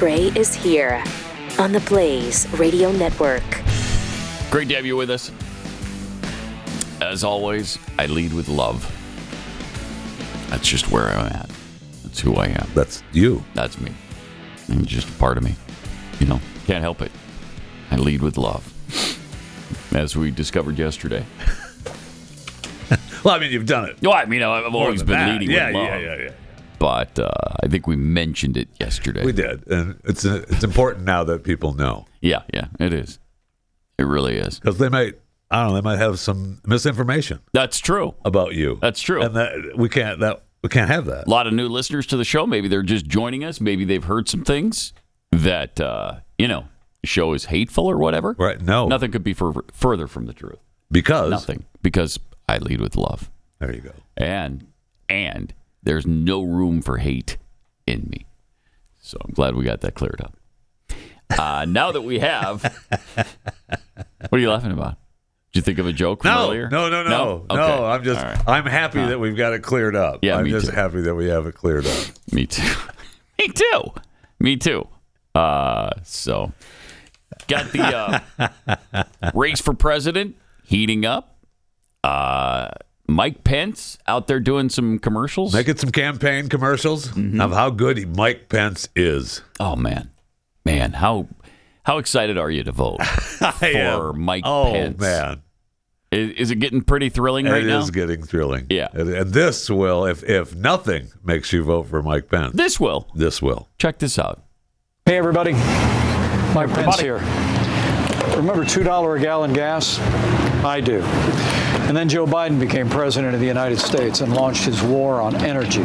Gray is here on the Blaze Radio Network. Great to have you with us. As always, I lead with love. That's just where I'm at. That's who I am. That's you. That's me. And just a part of me. You know, can't help it. I lead with love. As we discovered yesterday. Well, I mean, you've done it. No, I mean, I've always been leading with love. Yeah. But I think we mentioned it yesterday. We did. And it's important now that people know. Yeah, it is. It really is. Because they might have some misinformation. That's true. About you. That's true. And we can't have that. A lot of new listeners to the show. Maybe they're just joining us. Maybe they've heard some things that, the show is hateful or whatever. Right. No. Nothing could be further from the truth. Because? Nothing. Because I lead with love. There you go. And there's no room for hate in me. So I'm glad we got that cleared up. Now that we have... What are you laughing about? Did you think of a joke from earlier? No. Okay. No, I'm happy that we've got it cleared up. Yeah, I'm me just too. happy that we have it cleared up. Me too. Me too. So, got the race for president heating up. Mike Pence out there doing some commercials. Making some campaign commercials of how good Mike Pence is. Oh, man, how excited are you to vote for Mike Pence? Oh, man. Is it getting pretty thrilling right now? It is getting thrilling. Yeah. And this will, if nothing makes you vote for Mike Pence. This will. Check this out. Hey, everybody. Mike Pence here. Remember $2 a gallon gas? I do. And then Joe Biden became president of the United States and launched his war on energy.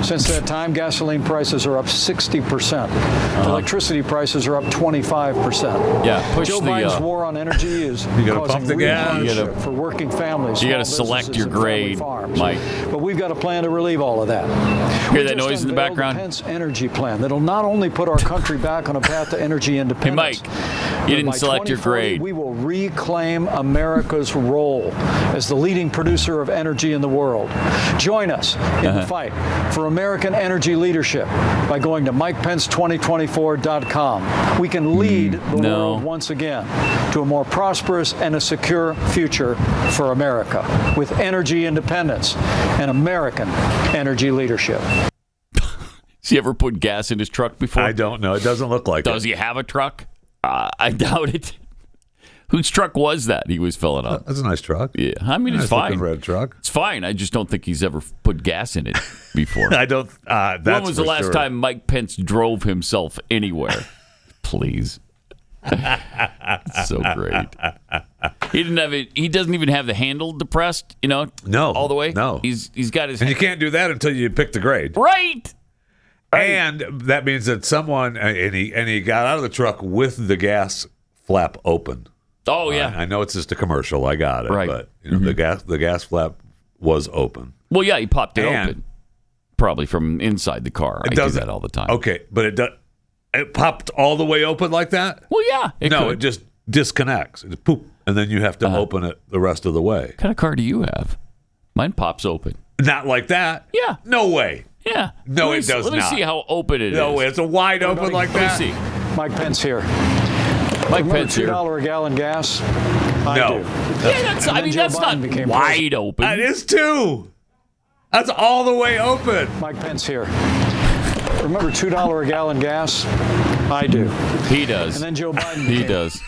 Since that time, gasoline prices are up 60%. Electricity prices are up 25%. Yeah, push Joe Biden's war on energy is causing real hardship for working families. You got to select your grade, Mike. But we've got a plan to relieve all of that. Hear that noise in the background? The Pence energy plan that'll not only put our country back on a path to energy independence. Hey, Mike, you didn't select your grade. We will reclaim America's role as the leading producer of energy in the world. Join us in the fight for American energy leadership by going to MikePence2024.com. We can lead the world once again to a more prosperous and a secure future for America with energy independence and American energy leadership. Has he ever put gas in his truck before? I don't know. It doesn't look like it. Does he have a truck? I doubt it. Whose truck was that he was filling up? That's a nice truck. Yeah, I mean, it's fine. Red truck. It's fine. I just don't think he's ever put gas in it before. I don't. When was the last time Mike Pence drove himself anywhere? Please. So great. He didn't have it. He doesn't even have the handle depressed. No, all the way. No, he's got his. And you can't do that until you pick the grade. Right. And that means that someone and he got out of the truck with the gas flap open. Oh yeah, I know it's just a commercial. I got it, right. But the gas flap was open. Well, yeah, he popped it open, probably from inside the car. I do that all the time. Okay, but it popped all the way open like that. Well, yeah, it just disconnects. It poop, and then you have to open it the rest of the way. What kind of car do you have? Mine pops open. Not like that. Yeah. No way. Yeah. No, it does not. Let me see how open it is. No, it's a wide open like that. Let me see. Mike Pence here. Mike Pence here. $2 a gallon gas? I do. Yeah, that's not wide open. That is too. That's all the way open. Mike Pence here. Remember $2 a gallon gas? I do. He does. And then Joe Biden. He does.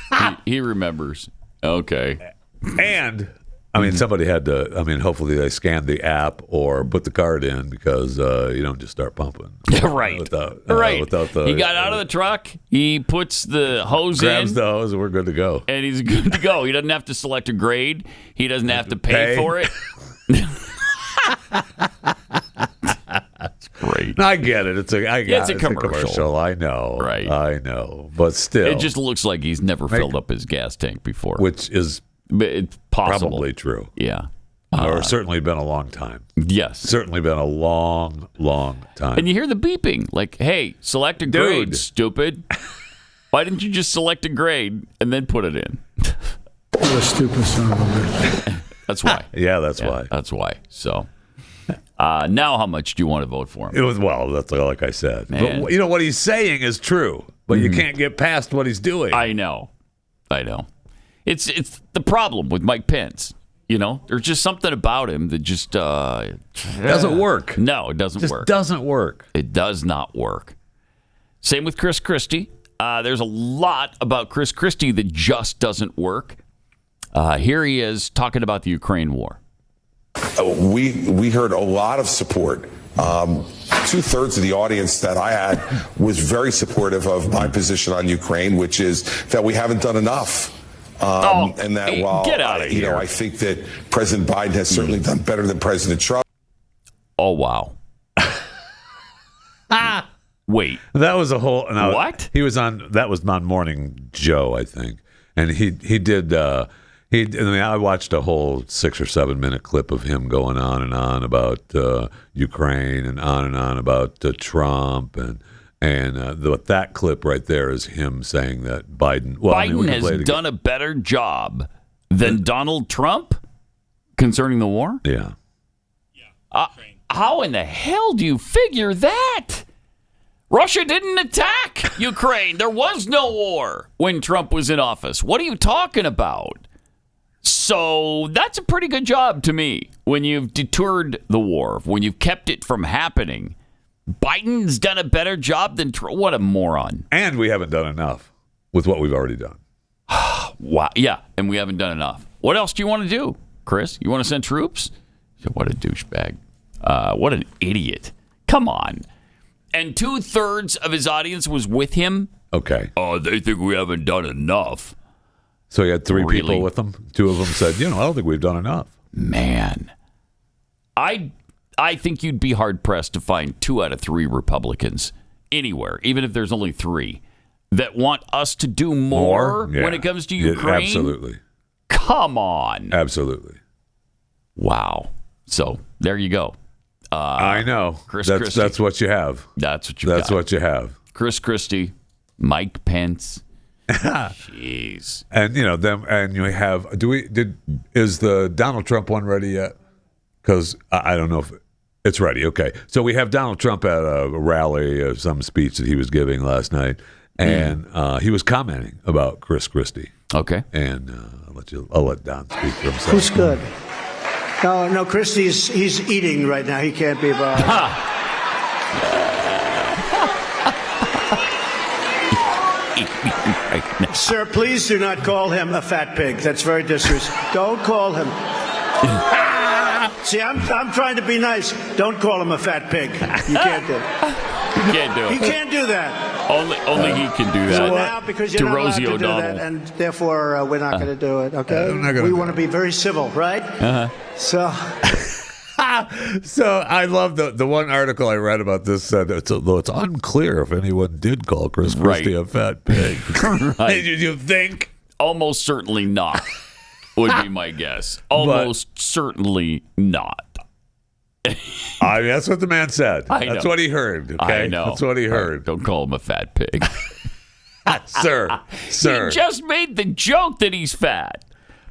He remembers. Okay. And I mean, somebody had to. I mean, hopefully they scanned the app or put the card in because you don't just start pumping. Right. Without the. He got out of the truck. He puts the hose grabs in. the hose, and we're good to go. And he's good to go. He doesn't have to select a grade. He doesn't have to pay for it. That's great. I get it. It's a commercial. I know. Right. I know. But still, it just looks like he's never filled up his gas tank before, which is. It's possible. Probably true. Yeah. Or certainly been a long time. Yes. Certainly been a long, long time. And you hear the beeping, like, hey, select a grade, stupid. Why didn't you just select a grade and then put it in? What a stupid son of a bitch. That's why. Yeah, that's why. That's why. So, Now, how much do you want to vote for him? It was, well, that's like I said. Man. But, what he's saying is true, but you can't get past what he's doing. I know. It's the problem with Mike Pence. There's just something about him that just doesn't work. No, it doesn't work. Doesn't work. It does not work. Same with Chris Christie. There's a lot about Chris Christie that just doesn't work. Here he is talking about the Ukraine war. We heard a lot of support. 2/3 of the audience that I had was very supportive of my position on Ukraine, which is that we haven't done enough. And that while get out of here. I think that President Biden has certainly done better than President Trump. Oh, wow. Wait. That was a whole... No, what? That was on Morning Joe, I think. And he did... I watched a whole 6 or 7 minute clip of him going on and on about Ukraine and on about Trump and that clip right there is him saying that Biden. Well, Biden has done a better job than Donald Trump concerning the war. Yeah. How in the hell do you figure that? Russia didn't attack Ukraine. There was no war when Trump was in office. What are you talking about? So that's a pretty good job to me when you've deterred the war, when you've kept it from happening. Biden's done a better job than Trump. What a moron. And we haven't done enough with what we've already done. Wow. Yeah, and we haven't done enough. What else do you want to do, Chris? You want to send troops? What a douchebag. What an idiot. Come on. And 2/3 of his audience was with him. Okay. Oh, they think we haven't done enough. So he had 3 people with him. 2 of them said, I don't think we've done enough. Man. I think you'd be hard-pressed to find 2 out of 3 Republicans anywhere, even if there's only 3, that want us to do more Yeah. when it comes to Ukraine. Absolutely. Come on. Absolutely. Wow. So there you go. I know. Christie. That's what you have. That's what you That's got. what you have. Chris Christie, Mike Pence. Jeez. And them, and you have. Is the Donald Trump one ready yet? Because I don't know if it's ready. Okay, so we have Donald Trump at a rally, some speech that he was giving last night, and he was commenting about Chris Christie. Okay, and I'll let Don speak for himself. Who's good? No, Christie's he's eating right now. He can't be bothered. Sir, please do not call him a fat pig. That's very disrespectful. Don't call him. See, I'm trying to be nice. Don't call him a fat pig. You can't do it. You can't do it. You can't do that. Only he can do that. So now, because you're to not allowed Rosie to do O'Donnell. that, and therefore we're not going to do it. Okay? We want to be very civil, right? So. So I love the one article I read about this said though it's unclear if anyone did call Chris Christie a fat pig. Right. Did you think? Almost certainly not, would be my guess. Almost certainly not. I mean, that's what the man said. I That's know. what he heard. Okay? I know. That's what he heard. Don't call him a fat pig. Sir. He just made the joke that he's fat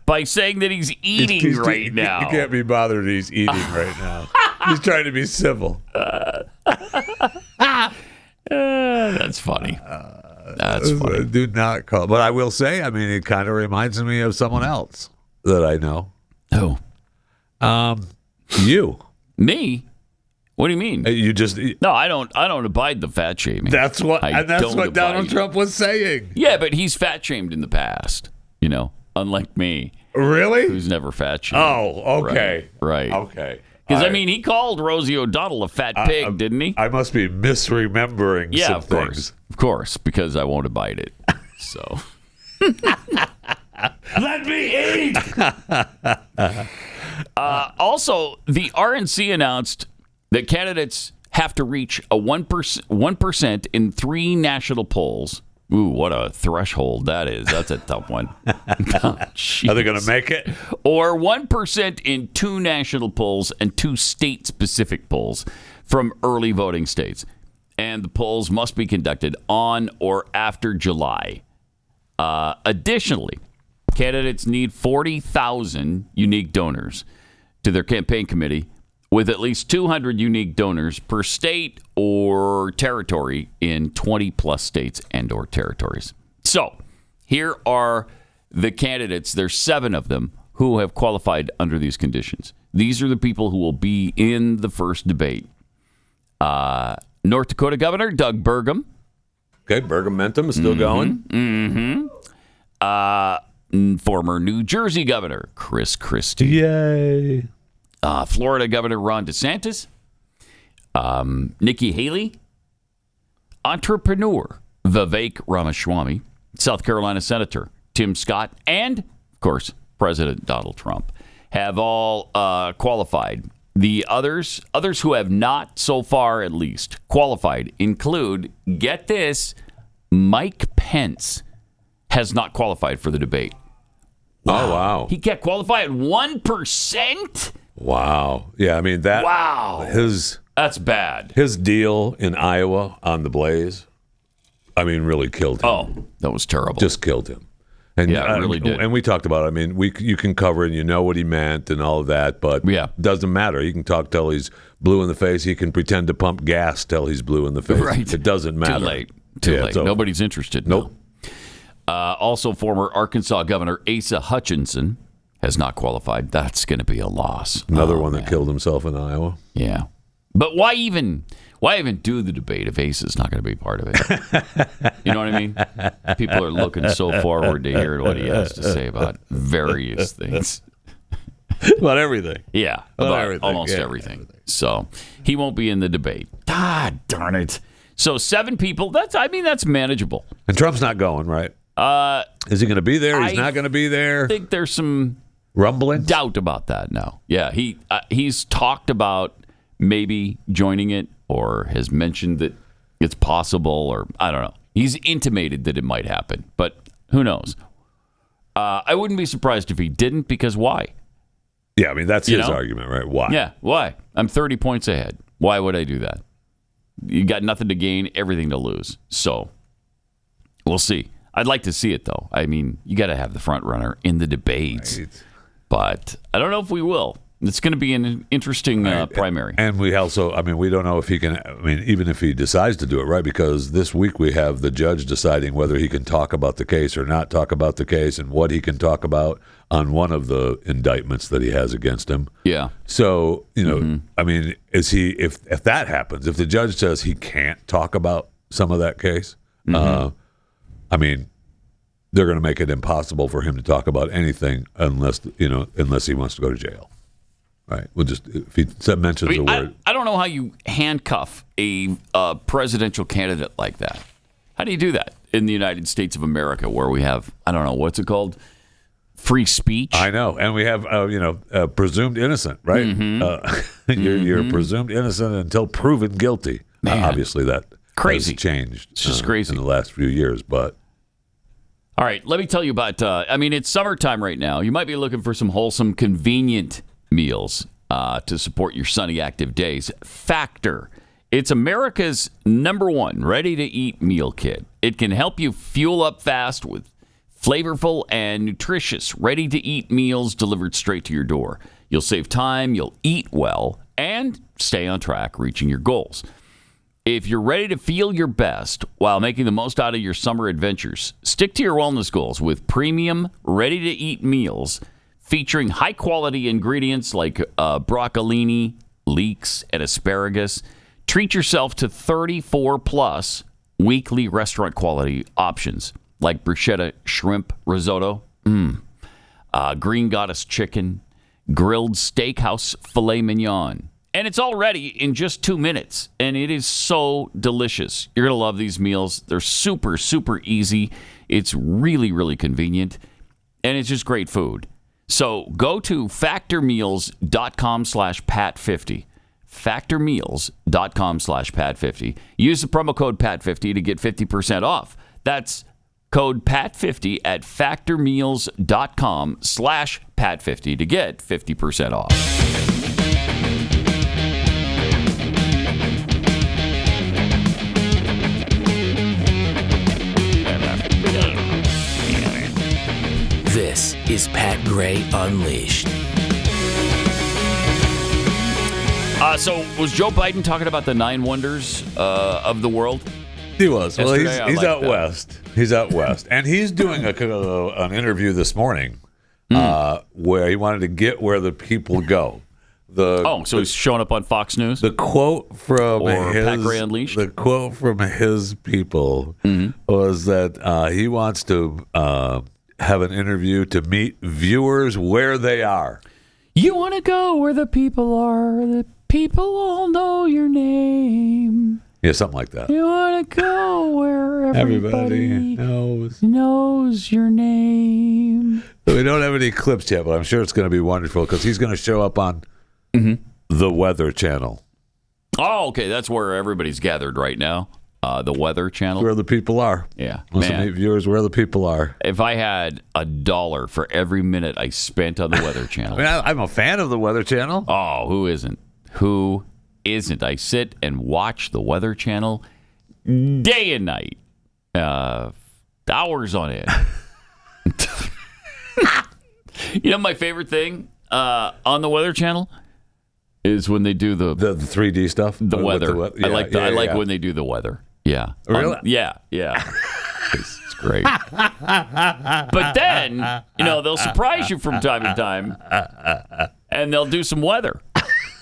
by saying that he's eating right now. He can't be bothered that he's eating right now. He's trying to be civil. That's funny. That's funny. Do not call. But I will say, I mean, it kind of reminds me of someone else that I know. Who? You. Me? What do you mean? You just No, I don't abide the fat shaming. That's what don't Donald abide. Trump was saying. Yeah, but he's fat shamed in the past. Unlike me, Really? who's never fat shamed. Oh, okay. Right. Okay. Because he called Rosie O'Donnell a fat pig, didn't he? I must be misremembering Yeah, some of course. things. Of course, because I won't abide it. So. Let me eat. Also, the RNC announced that candidates have to reach a 1% in 3 national polls. Ooh, what a threshold that is. That's a tough one. Are they going to make it? Or 1% in 2 national polls and 2 state-specific polls from early voting states. And the polls must be conducted on or after July. Additionally, candidates need 40,000 unique donors to their campaign committee with at least 200 unique donors per state or territory in 20-plus states and or territories. So here are the candidates. There's 7 of them who have qualified under these conditions. These are the people who will be in the first debate. North Dakota Governor Doug Burgum. Okay, Burgum-Mentum is still going. Former New Jersey Governor Chris Christie. Yay. Florida Governor Ron DeSantis. Nikki Haley. Entrepreneur Vivek Ramaswamy. South Carolina Senator Tim Scott. And, of course, President Donald Trump have all qualified. The others who have not so far at least qualified include, get this, Mike Pence has not qualified for the debate. Wow. Oh, wow. He can't qualify at 1%? Wow. Yeah, I mean, that. Wow. That's bad. His deal in Iowa on the Blaze, I mean, really killed him. Oh, that was terrible. Just killed him. And, yeah, it really did. And we talked about it. I mean, you can cover it and you know what he meant and all of that, but it doesn't matter. He can talk till he's blue in the face. He can pretend to pump gas till he's blue in the face. Right. It doesn't matter. Too late. Nobody's interested. Nope. No. Also, former Arkansas Governor Asa Hutchinson has not qualified. That's going to be a loss. Another one that killed himself in Iowa. Yeah. But why even do the debate if Asa's not going to be part of it? You know what I mean? People are looking so forward to hearing what he has to say about various things. About everything. Yeah, about everything. Almost everything. So he won't be in the debate. God darn it. So 7 people, that's manageable. And Trump's not going, right? Is he going to be there? He's not going to be there? I think there's some rumbling doubt about that now. Yeah, he's talked about maybe joining it, or has mentioned that it's possible, or I don't know. He's intimated that it might happen, but who knows? I wouldn't be surprised if he didn't, because why? Yeah, I mean, that's his argument, right? Why? Yeah, why? I'm 30 points ahead. Why would I do that? You got nothing to gain, everything to lose. So we'll see. I'd like to see it, though. I mean, you got to have the front runner in the debates, right. But I don't know if we will. It's going to be an interesting primary. And we also, I mean, we don't know if he can, I mean, even if he decides to do it, right? Because this week we have the judge deciding whether he can talk about the case or not talk about the case, and what he can talk about on one of the indictments that he has against him. Yeah. So, I mean, if that happens, if the judge says he can't talk about some of that case, I mean, they're going to make it impossible for him to talk about anything unless he wants to go to jail. Right. We'll just, if he mentions a word. I don't know how you handcuff a presidential candidate like that. How do you do that in the United States of America, where we have, I don't know, what's it called? Free speech? I know. And we have, presumed innocent, right? You're presumed innocent until proven guilty. Obviously, that has changed. It's just crazy in the last few years, but. All right. Let me tell you about, it's summertime right now. You might be looking for some wholesome, convenient meals to support your sunny, active days. Factor. It's America's #1 ready-to-eat meal kit. It can help you fuel up fast with flavorful and nutritious ready-to-eat meals delivered straight to your door. You'll save time, you'll eat well, and stay on track reaching your goals. If you're ready to feel your best while making the most out of your summer adventures, stick to your wellness goals with premium ready-to-eat meals featuring high-quality ingredients like broccolini, leeks, and asparagus. Treat yourself to 34-plus weekly restaurant-quality options like bruschetta shrimp risotto, green goddess chicken, grilled steakhouse filet mignon. And it's all ready in just 2 minutes, and it is so delicious. You're going to love these meals. They're super, super easy. It's really, really convenient, and it's just great food. So go to factormeals.com/Pat50. Factormeals.com/Pat50. Use the promo code Pat50 to get 50% off. That's code Pat50 at factormeals.com/Pat50 to get 50% off. This is Pat Gray Unleashed. So was Joe Biden talking about the 9 wonders of the world? He was. Well, he's out that. west. He's out west, and he's doing an interview this morning where he wanted to get where the people go. So he's showing up on Fox News. The quote from Pack Ray Unleashed. The quote from his people was that he wants to have an interview to meet viewers where they are. You want to go where the people are. The people all know your name. Yeah, something like that. You want to go where everybody knows your name. So we don't have any clips yet, but I'm sure it's going to be wonderful because he's going to show up on the Weather Channel. Oh, okay. That's where everybody's gathered right now. The Weather Channel. Where the people are. Yeah. Wants to meet viewers where the people are. If I had $1 for every minute I spent on the Weather Channel. I'm a fan of the Weather Channel. Oh, who isn't? Who isn't? I sit and watch the Weather Channel day and night. Hours on end. You know my favorite thing on the Weather Channel is when they do the 3D stuff. The weather. Yeah, I like when they do the weather. Yeah. Really? Yeah. It's great. But then, they'll surprise you from time to time, and they'll do some weather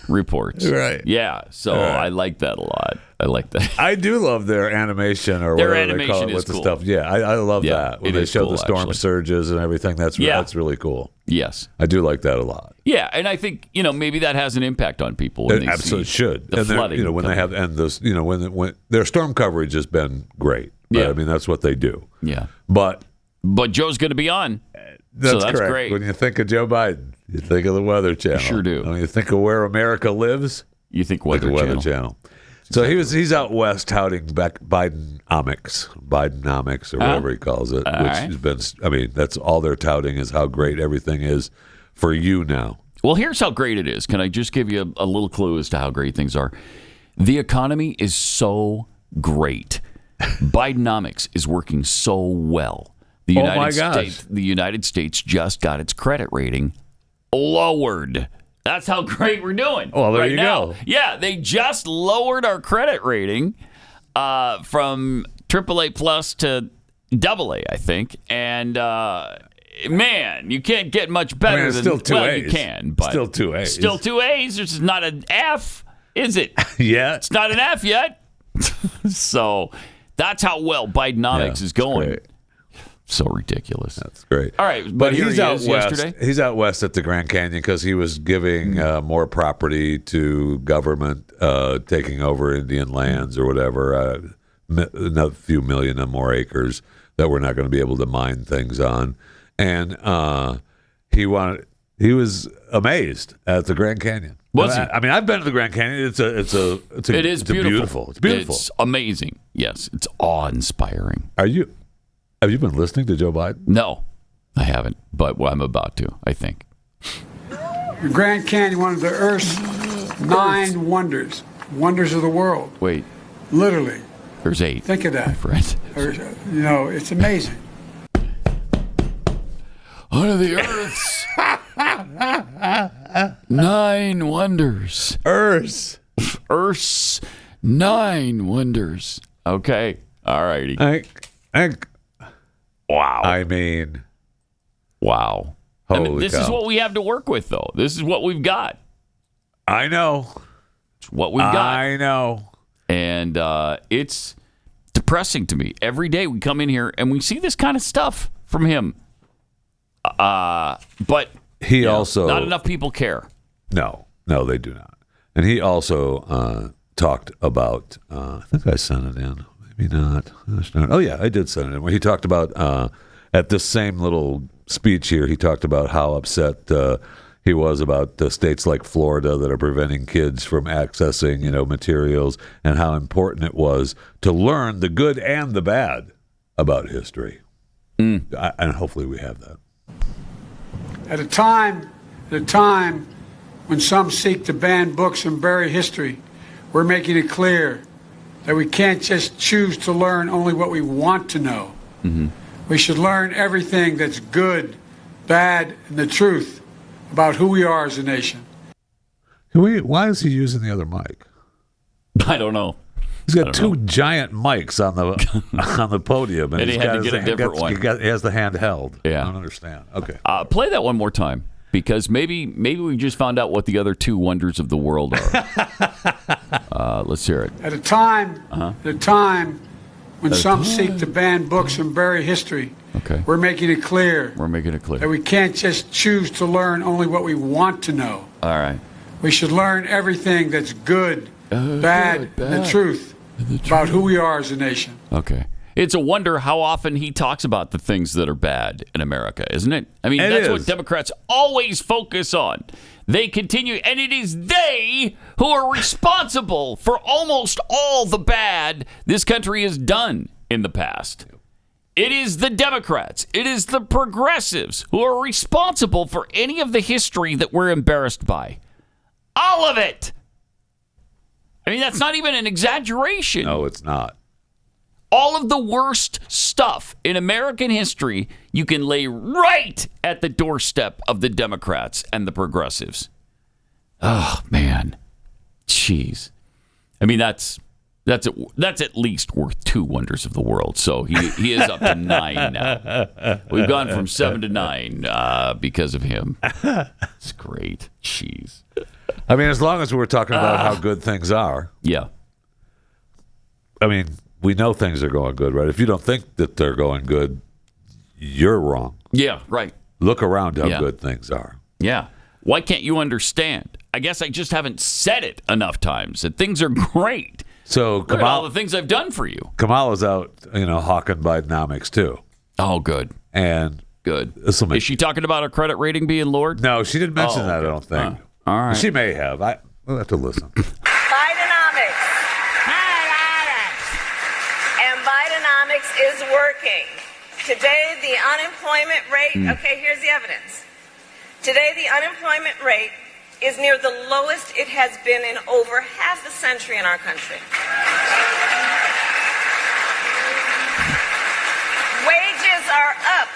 reports. Right. Yeah. So I like that a lot. I like that. I do love their animation or Their whatever animation they call it is with cool. the stuff. Yeah, I love that. When it they is show cool, the storm actually. surges and everything, that's really cool. Yes. I do like that a lot. Yeah, and I think, maybe that has an impact on people when It they absolutely see should. the And flooding. when they have when their storm coverage has been great. Right? Yeah. I mean, that's what they do. Yeah. But Joe's going to be on. that's correct. great. When you think of Joe Biden, you think of the Weather Channel. Sure do. When you think of where America lives, You think like Weather the Weather Channel. Channel. So he's out west touting back Bidenomics or whatever he calls it, which has been. I mean, that's all they're touting is how great everything is for you now. Well, here's how great it is. Can I just give you a little clue as to how great things are? The economy is so great. Bidenomics is working so well. The United States just got its credit rating lowered. That's how great we're doing. Well, there right you now. go. Yeah, they just lowered our credit rating from AAA plus to AA, I think. And man, you can't get much better it's than still 2 A's. You can, but Still 2 A's. Still 2 A's. This is not an F, is it? Yeah, It's not an F yet. So that's how well Bidenomics is going. Great. So ridiculous. That's great. All right, but here he's he out is west. yesterday. He's out west at the Grand Canyon because he was giving more property to government, taking over Indian lands or whatever. A few million or more acres that we're not going to be able to mine things on, and he was amazed at the Grand Canyon. Was he? I mean, I've been to the Grand Canyon. It is beautiful. It's beautiful. It's amazing. Yes, it's awe-inspiring. Have you been listening to Joe Biden? No, I haven't, but I'm about to, I think. The Grand Canyon, one of the Earth's 9 wonders of the world. Wait, Literally. there's 8. Think of that. My friend. It's amazing. One of the Earth's 9 wonders. Earth's 9 wonders. Okay, all righty. Wow. I mean, Wow. holy this cow. is what we have to work with, though. This is what we've got. I know. It's what we've got. I know. And it's depressing to me. Every day we come in here and we see this kind of stuff from him. But He also not enough people care. No, they do not. And he also talked about. I think I sent it in. Maybe not. Oh yeah, I did send it in. Where he talked about at this same little speech here. He talked about how upset he was about states like Florida that are preventing kids from accessing, materials, and how important it was to learn the good and the bad about history. And hopefully we have that. At a time when some seek to ban books and bury history, we're making it clear that we can't just choose to learn only what we want to know. Mm-hmm. We should learn everything that's good, bad, and the truth about who we are as a nation. Why is he using the other mic? I don't know. He's got two giant mics on the podium, and he had to get a different one. He has the handheld. Yeah. I don't understand. Okay. Play that one more time, because maybe we just found out what the other two wonders of the world are. Let's hear it. At a time when some seek to ban books and bury history, we're making it clear. That we can't just choose to learn only what we want to know. All right. We should learn everything that's good, bad, and the truth about who we are as a nation. Okay. It's a wonder how often he talks about the things that are bad in America, isn't it? I mean, that's what Democrats always focus on. They continue, and it is they who are responsible for almost all the bad this country has done in the past. It is the Democrats, it is the progressives who are responsible for any of the history that we're embarrassed by. All of it. I mean, that's not even an exaggeration. No, it's not. All of the worst stuff in American history you can lay right at the doorstep of the Democrats and the progressives. Oh, man. Jeez. I mean, that's at least worth two wonders of the world. So he is up to 9 now. We've gone from 7 to 9 because of him. It's great. Jeez. I mean, as long as we're talking about how good things are. Yeah. I mean, we know things are going good, right? If you don't think that they're going good, you're wrong. Yeah, right. Look around how good things are. Yeah. Why can't you understand? I guess I just haven't said it enough times that things are great. So look at all the things I've done for you. Kamala's out, hawking Bidenomics too. Oh, good. And good. Is she talking about her credit rating being lowered? No, she didn't mention that, I don't think. All right. She may have. We'll have to listen. Bidenomics. And Bidenomics is working. Today, the unemployment rate, okay, here's the evidence. Today, the unemployment rate is near the lowest it has been in over half a century in our country. Wages are up,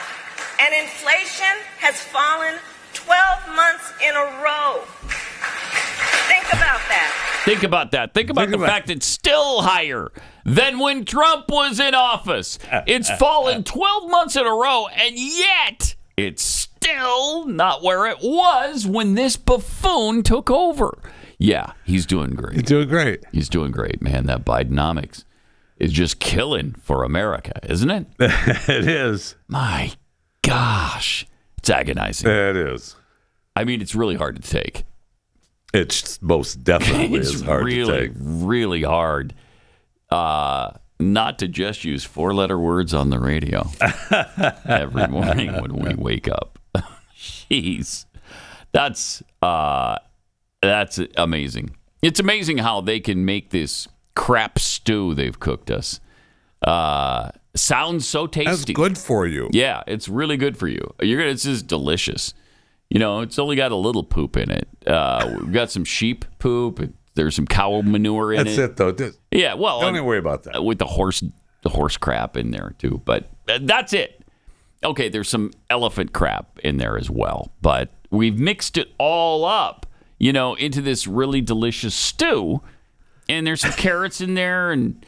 and inflation has fallen 12 months in a row. Think about that. Think about that. Think about the fact it's still higher than when Trump was in office. It's fallen 12 months in a row, and yet it's still not where it was when this buffoon took over. Yeah, he's doing great. He's doing great. He's doing great, man. That Bidenomics is just killing for America, isn't it? It is. My gosh. It's agonizing. It is. I mean, it's really hard to take. It's most definitely is hard to take. It's really hard not to just use 4-letter words on the radio every morning when we wake up. Jeez. That's amazing. It's amazing how they can make this crap stew they've cooked us sound so tasty. That's good for you. Yeah, it's really good for you. It's just delicious. It's only got a little poop in it. We've got some sheep poop. There's some cow manure in it. That's it, though. Yeah, well, don't even worry about that. With the horse crap in there too, but that's it. Okay, there's some elephant crap in there as well, but we've mixed it all up, into this really delicious stew. And there's some carrots in there, and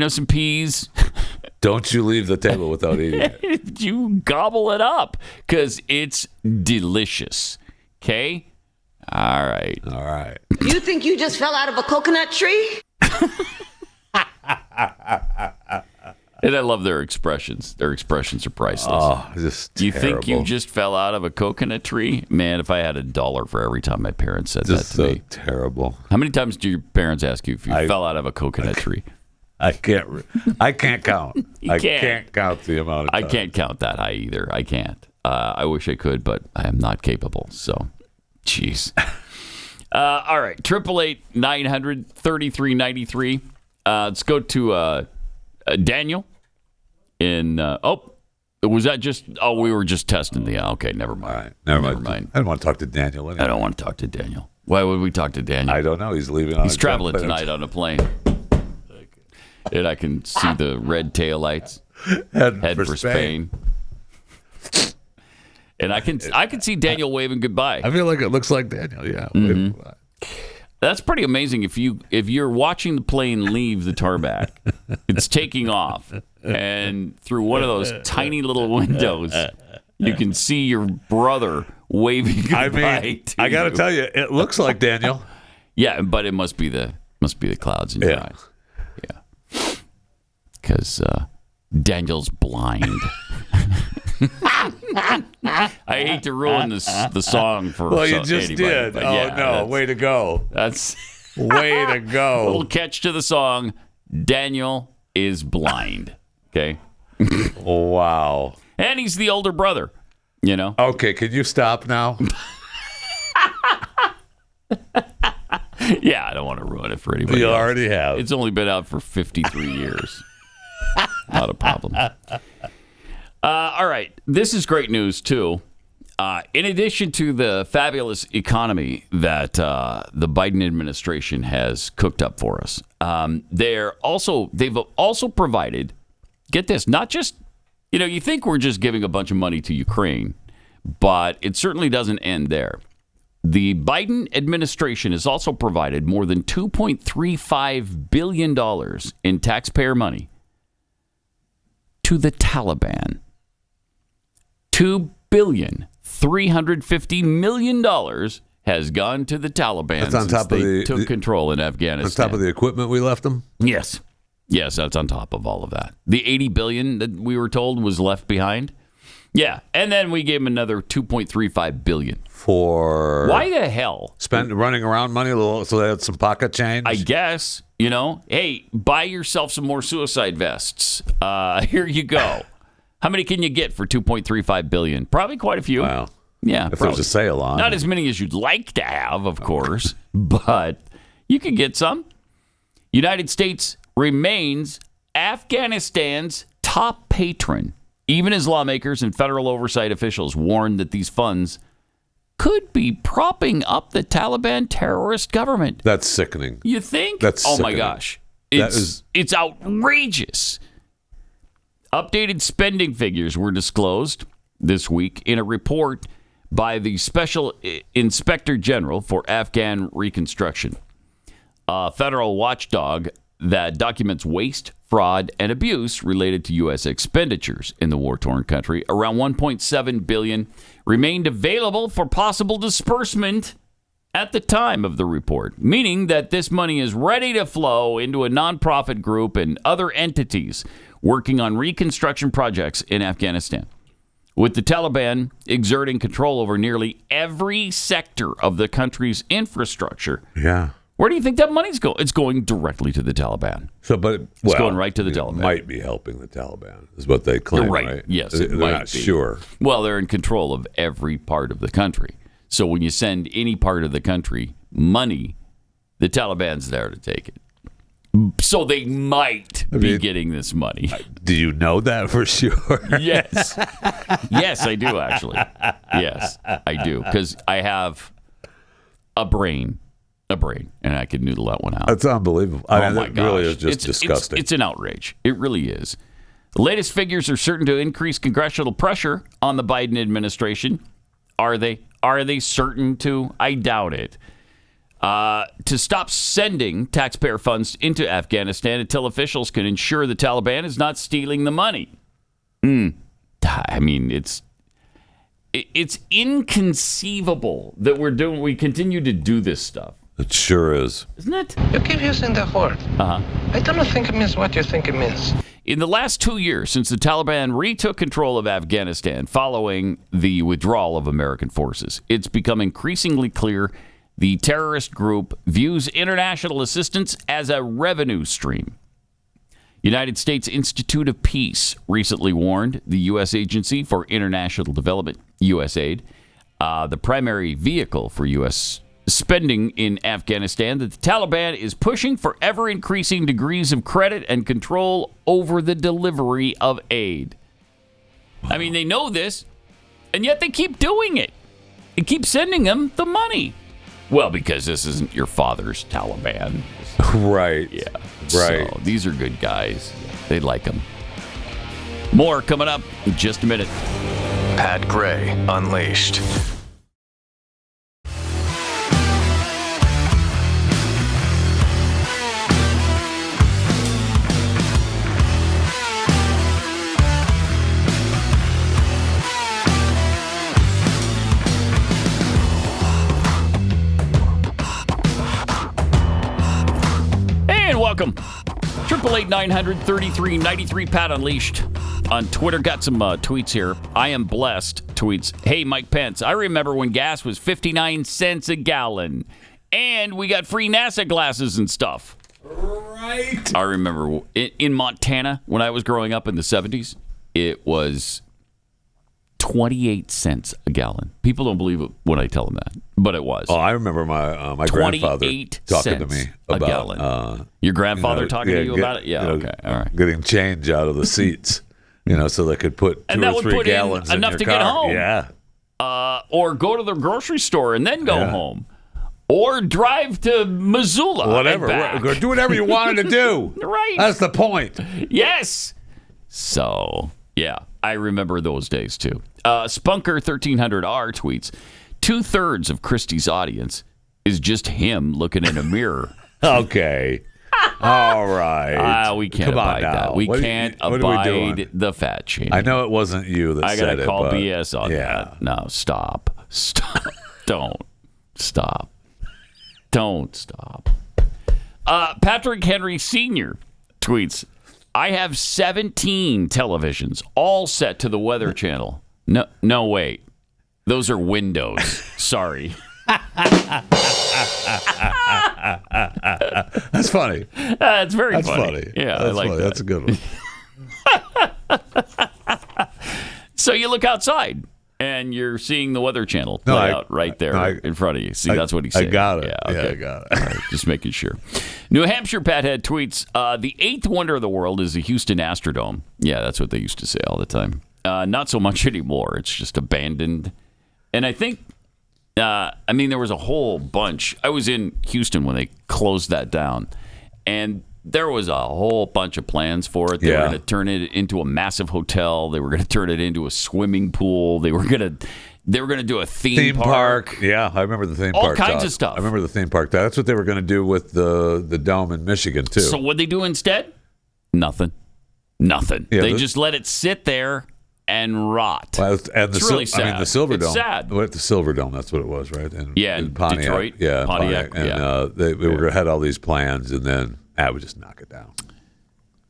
some peas. Don't you leave the table without eating it. You gobble it up because it's delicious. Okay? All right. You think you just fell out of a coconut tree? And I love their expressions. Their expressions are priceless. Oh, just Do you terrible. think you just fell out of a coconut tree? Man, if I had $1 for every time my parents said just that to so me. Terrible. How many times do your parents ask you if you fell out of a coconut tree? I can't count. I can't count the amount of time. I can't count that high either. I can't. I wish I could, but I am not capable. So, jeez. All right. 888-900-3393. Let's go to Daniel in was that just we were just testing the okay, never mind. All right, never mind. I don't want to talk to Daniel anyway. I don't want to talk to Daniel. Why would we talk to Daniel? I don't know. He's leaving. He's traveling tonight on a plane. And I can see the red taillights. Head for Spain. And I can see Daniel waving goodbye. I feel like it looks like Daniel. Yeah. Mm-hmm. That's pretty amazing. If you're watching the plane leave the tarmac, it's taking off, and through one of those tiny little windows, you can see your brother waving goodbye to I got to you. tell you, it looks like Daniel. Yeah, but it must be the clouds in your eyes. Yeah, because Daniel's blind. I hate to ruin the song for you just anybody, did. but Oh yeah, no, way to go! That's way to go. Little catch to the song: Daniel is blind. Okay. Wow. And he's the older brother. You know. Okay, can you stop now? Yeah, I don't want to ruin it for anybody. You else. already have. It's only been out for 53 years. Not a problem. All right. This is great news, too. In addition to the fabulous economy that the Biden administration has cooked up for us, they've also provided, get this, not just, you think we're just giving a bunch of money to Ukraine, but it certainly doesn't end there. The Biden administration has also provided more than $2.35 billion in taxpayer money to the Taliban. $2.35 billion has gone to the Taliban That's on since top of they took control in Afghanistan. On top of the equipment we left them? Yes. Yes, that's on top of all of that. The $80 billion that we were told was left behind. Yeah, and then we gave them another $2.35 billion. For why the hell? Running around money so they had some pocket change? I guess, hey, buy yourself some more suicide vests. Here you go. How many can you get for $2.35 billion? Probably quite a few. Wow. Yeah, if there's a sale on. Not as many as you'd like to have, of course, but you could get some. United States remains Afghanistan's top patron, even as lawmakers and federal oversight officials warned that these funds could be propping up the Taliban terrorist government. That's sickening. You think? That's oh sickening. My gosh. It's outrageous. Updated spending figures were disclosed this week in a report by the Special Inspector General for Afghan Reconstruction, a federal watchdog that documents waste, fraud, and abuse related to U.S. expenditures in the war-torn country. Around $1.7 billion remained available for possible disbursement at the time of the report, meaning that this money is ready to flow into a nonprofit group and other entities working on reconstruction projects in Afghanistan. With the Taliban exerting control over nearly every sector of the country's infrastructure. Yeah. Where do you think that money's going? It's going directly to the Taliban. It's going right to the Taliban. It might be helping the Taliban, is what they claim, right? Yes, They're might not be. sure. Well, they're in control of every part of the country. So when you send any part of the country money, the Taliban's there to take it. So they might be getting this money. Do you know that for sure? Yes. Yes, I do, actually. Yes, I do. Because I have a brain, and I could noodle that one out. That's unbelievable. Oh, my it gosh. really is just disgusting. It's an outrage. It really is. The latest figures are certain to increase congressional pressure on the Biden administration. Are they? Are they certain to? I doubt it. To stop sending taxpayer funds into Afghanistan until officials can ensure the Taliban is not stealing the money. I mean, it's inconceivable that we continue to do this stuff. It sure is. Isn't it? You keep using the word. I don't think it means what you think it means. In the last 2 years, since the Taliban retook control of Afghanistan following the withdrawal of American forces, it's become increasingly clear the terrorist group views international assistance as a revenue stream. United States Institute of Peace recently warned the U.S. Agency for International Development, USAID, the primary vehicle for U.S. spending in Afghanistan, that the Taliban is pushing for ever-increasing degrees of credit and control over the delivery of aid. I mean, they know this, and yet they keep doing it. They keep sending them the money. Well, because this isn't your father's Taliban. Right. Yeah. Right. So these are good guys. They like them. More coming up in just a minute. Pat Gray Unleashed. welcome. 888-900-3393, Pat Unleashed. On Twitter, got some tweets here. I am blessed tweets. Hey, Mike Pence, I remember when gas was 59 cents a gallon. And we got free NASA glasses and stuff. Right. I remember in Montana, when I was growing up in the 70s, it was 28 cents a gallon. People don't believe it when I tell them that, but it was. Oh, I remember my grandfather talking to me about a gallon. Your grandfather talking to you about it? Yeah, okay, all right. Getting change out of the seats, so they could put 2 or 3 gallons in enough your to car. get home. Yeah. Or go to the grocery store and then go home. Or drive to Missoula. Whatever. Do whatever you wanted to do. Right. That's the point. Yes. So, yeah, I remember those days, too. Spunker1300R tweets, 2/3 of Christie's audience is just him looking in a mirror. Okay. All right. We can't abide that. We can't abide the fat shame. I know it wasn't you that said it. I got to call BS on that. No, stop. Don't. Stop. Don't stop. Patrick Henry Sr. tweets, I have 17 televisions, all set to the Weather Channel. No, wait. Those are windows. Sorry. That's funny. That's very funny. Yeah, that's I like funny. that. That's a good one. So you look outside. And you're seeing the Weather Channel play out right there in front of you. See, that's what he said. I got it. Yeah, okay. Yeah, I got it. All right, just making sure. New Hampshire Pathead tweets, the 8th wonder of the world is the Houston Astrodome. Yeah, that's what they used to say all the time. Not so much anymore. It's just abandoned. And I think, there was a whole bunch. I was in Houston when they closed that down. And there was a whole bunch of plans for it. They were going to turn it into a massive hotel. They were going to turn it into a swimming pool. They were going to do a theme park. Yeah, I remember the theme park. All kinds of stuff. I remember the theme park. That's what they were going to do with the dome in Michigan too. So what they do instead? Nothing. Yeah, they just let it sit there and rot. Well, and it's really sad. The Silver Dome. It's sad. The Silver Dome. That's what it was, right? In Pontiac. Detroit. Yeah, Pontiac. And they had all these plans, and then I would just knock it down.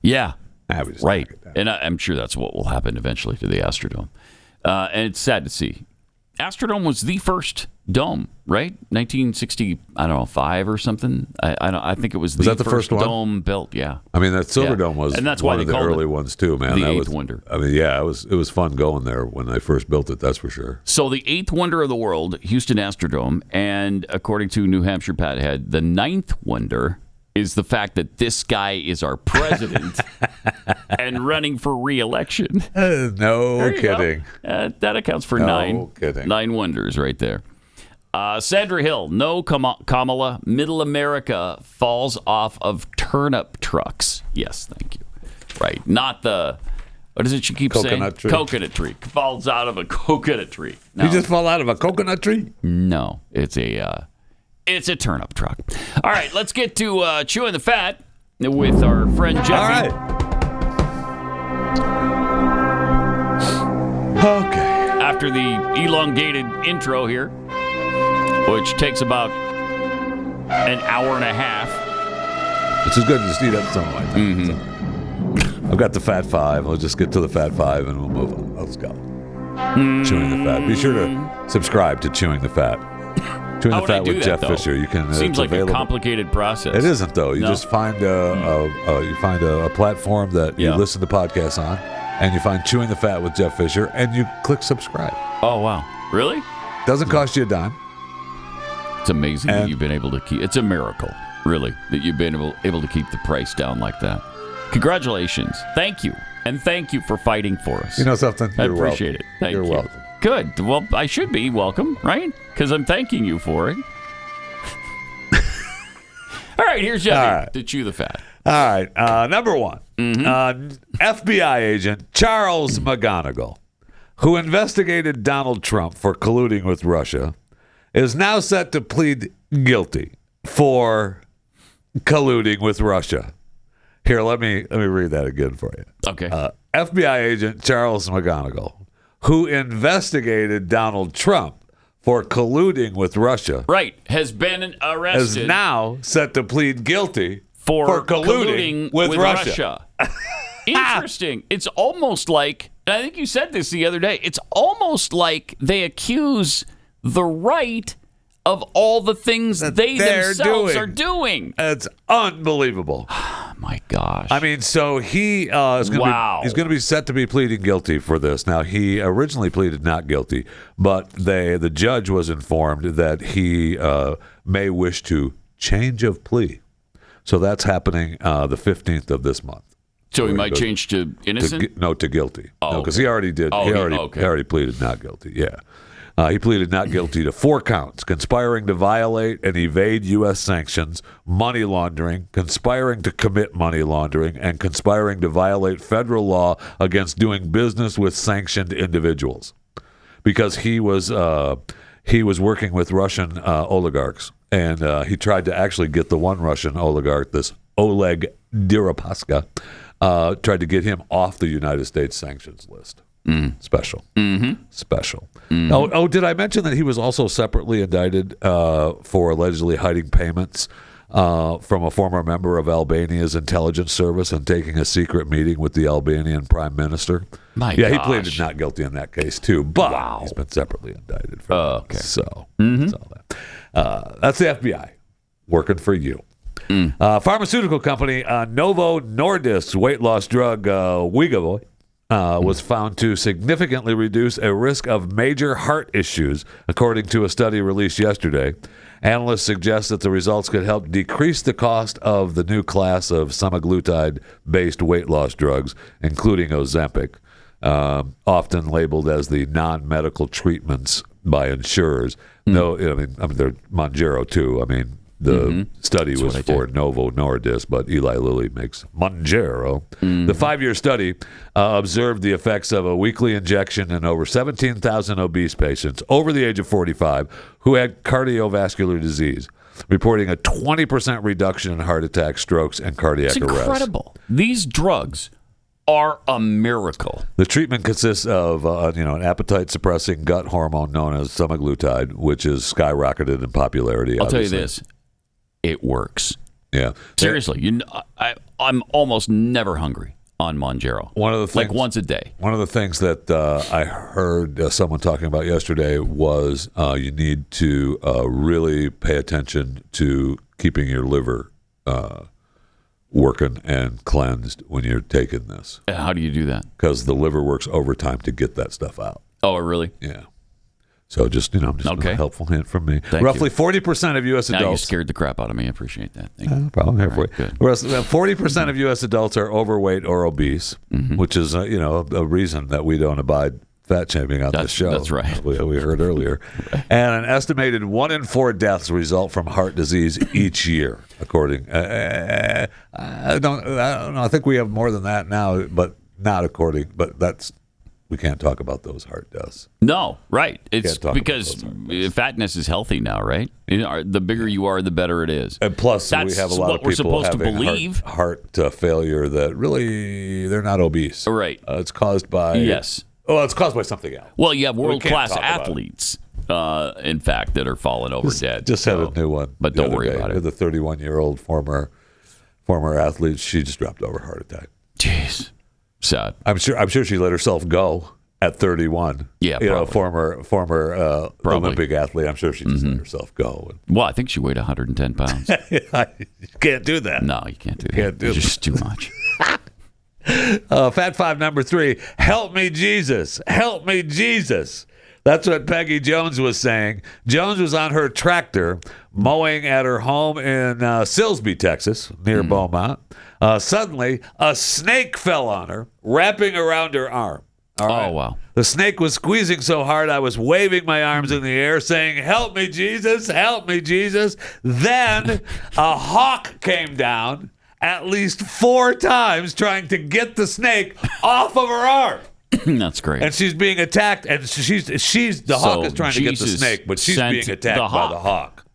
Yeah. I would just right. knock it down. And I'm sure that's what will happen eventually to the Astrodome. And it's sad to see. Astrodome was the first dome, right? 1965 or something. I think it was the first one? dome built. Yeah. I mean, that Silver Dome was and that's one why of the early ones too, man. The that 8th was wonder. I mean, yeah, it was fun going there when they first built it. That's for sure. So the 8th wonder of the world, Houston Astrodome, and according to New Hampshire Pathead, the 9th wonder is the fact that this guy is our president and running for re-election. No kidding. That accounts for No kidding. 9 wonders right there. Sandra Hill, no Kamala, middle America falls off of turnip trucks. Yes, thank you. Right, not the, what is it she keeps saying? Tree. Coconut tree. Falls out of a coconut tree. No. You just fall out of a coconut tree? No, it's a turnip truck. All right, let's get to Chewing the Fat with our friend Jeffy. All right. Okay. After the elongated intro here, which takes about an hour and a half. Which is good to just eat up some of my time. So, I've got the Fat Five. I'll just get to the Fat Five and we'll move on. Let's go. Chewing the Fat. Be sure to subscribe to Chewing the Fat. Chewing the Fat with Jeff Fisher. You can. Seems like a complicated process. It isn't though. You just find a platform that you listen to podcasts on, and you find Chewing the Fat with Jeff Fisher, and you click subscribe. Oh wow! Really? Doesn't cost you a dime. It's amazing that you've been able to keep. It's a miracle, really, that you've been able to keep the price down like that. Congratulations! Thank you, and thank you for fighting for us. You know something? I appreciate it. Thank you. You're welcome. Good. Well, I should be welcome, right? Because I'm thanking you for it. All right, here's Jeffy to Chew the Fat. All right, number one, FBI agent Charles McGonigal, who investigated Donald Trump for colluding with Russia, is now set to plead guilty for colluding with Russia. Here, let me read that again for you. Okay. FBI agent Charles McGonigal, who investigated Donald Trump for colluding with Russia, right, has been arrested, is now set to plead guilty for colluding with Russia. Interesting. It's almost like, and I think you said this the other day, it's almost like they accuse the right of all the things that they themselves are doing. It's unbelievable. My gosh. I mean, so he is going to be set to be pleading guilty for this. Now, he originally pleaded not guilty, but the judge was informed that he may wish to change of plea. So that's happening the 15th of this month. So he might change to innocent? To guilty. Oh, no, because he already did. He already pleaded not guilty. Yeah. He pleaded not guilty to 4 counts: conspiring to violate and evade U.S. sanctions, money laundering, conspiring to commit money laundering, and conspiring to violate federal law against doing business with sanctioned individuals. Because he was working with Russian oligarchs, and he tried to actually get the one Russian oligarch, this Oleg Deripaska, tried to get him off the United States sanctions list. Special. Special. Oh, did I mention that he was also separately indicted for allegedly hiding payments from a former member of Albania's intelligence service and taking a secret meeting with the Albanian prime minister? He pleaded not guilty in that case too, but he's been separately indicted for that. Okay. So that's all that. That's the FBI working for you. Pharmaceutical company Novo Nordisk's weight loss drug Wegovy was found to significantly reduce a risk of major heart issues, according to a study released yesterday. Analysts suggest that the results could help decrease the cost of the new class of semaglutide-based weight loss drugs, including Ozempic, often labeled as the non-medical treatments by insurers. No, I mean they're Mounjaro too. I mean, the study was for Novo Nordisk, but Eli Lilly makes Mounjaro. The 5-year study observed the effects of a weekly injection in over 17,000 obese patients over the age of 45 who had cardiovascular disease, reporting a 20% reduction in heart attacks, strokes, and cardiac arrest. It's incredible. These drugs are a miracle. The treatment consists of an appetite-suppressing gut hormone known as semaglutide, which has skyrocketed in popularity. I'll tell you this. It works. Yeah. Seriously, I'm almost never hungry on Mounjaro. One of the things, like once a day. One of the things that I heard someone talking about yesterday was you need to really pay attention to keeping your liver working and cleansed when you're taking this. How do you do that? Because the liver works overtime to get that stuff out. Oh, really? Yeah. So just a helpful hint from me. Thank Roughly you. 40% of U.S. adults. Now you scared the crap out of me. I appreciate that. Thank you. No problem. Here for you. Good. 40% of U.S. adults are overweight or obese, which is a reason that we don't abide fat shaming on this show. That's right. We heard earlier. Right. And an estimated 1 in 4 deaths result from heart disease each year, according. I don't know. I think we have more than that now, but not according. But that's. We can't talk about those heart deaths. No, right. It's because fatness is healthy now, right? The bigger you are, the better it is. And plus, we have a lot of people having heart failure that really, they're not obese. Right. It's caused by... Yes. Well, it's caused by something else. Well, you have world-class athletes, in fact, that are falling over dead. Just had a new one. But don't worry about it. The 31-year-old former athlete, she just dropped over heart attack. Jeez. Sad. I'm sure she let herself go at 31. Yeah, former Olympic athlete. I'm sure she just let herself go. Well, I think she weighed 110 pounds. You can't do that. No, you can't do that. It's just too much. Fat Five number 3. Help me, Jesus. Help me, Jesus. That's what Peggy Jones was saying. Jones was on her tractor mowing at her home in Silsbee, Texas, near Beaumont. Suddenly, a snake fell on her, wrapping around her arm. All right. Oh, wow. The snake was squeezing so hard, I was waving my arms in the air, saying, "Help me, Jesus, help me, Jesus." Then a hawk came down at least 4 times trying to get the snake off of her arm. That's great. And she's being attacked, and the hawk is trying to get the snake, but she's being attacked by the hawk.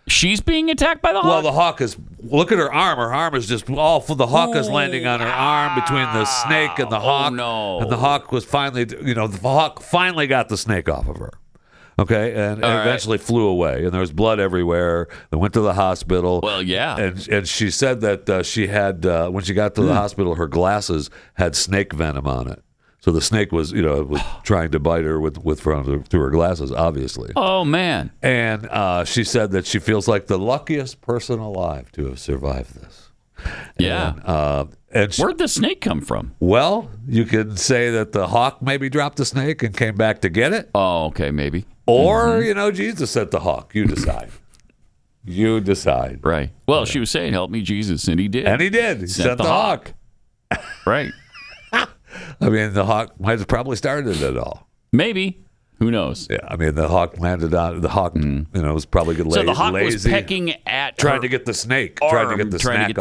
She's being attacked by the hawk? Well, the hawk is, look at her arm. Her arm is just all full. The hawk is landing on her arm between the snake and the hawk. Oh, no. And the hawk was finally, the hawk finally got the snake off of her. Okay, and eventually flew away, and there was blood everywhere. They went to the hospital. Well, yeah. And she said that she had, when she got to the hospital, her glasses had snake venom on it. So the snake was, was trying to bite her through her glasses, obviously. Oh, man. And she said that she feels like the luckiest person alive to have survived this. Yeah. And where'd the snake come from? Well, you could say that the hawk maybe dropped the snake and came back to get it. Oh, okay, maybe. Or, Jesus sent the hawk. You decide. You decide. Right. Well, she was saying, help me, Jesus, and he did. And he did. He sent the hawk. Right. I mean, the hawk might have probably started it all. Maybe. Who knows? Yeah, I mean, the hawk landed on the hawk. Was probably lazy. So the hawk was pecking at trying to get the snake, trying to get the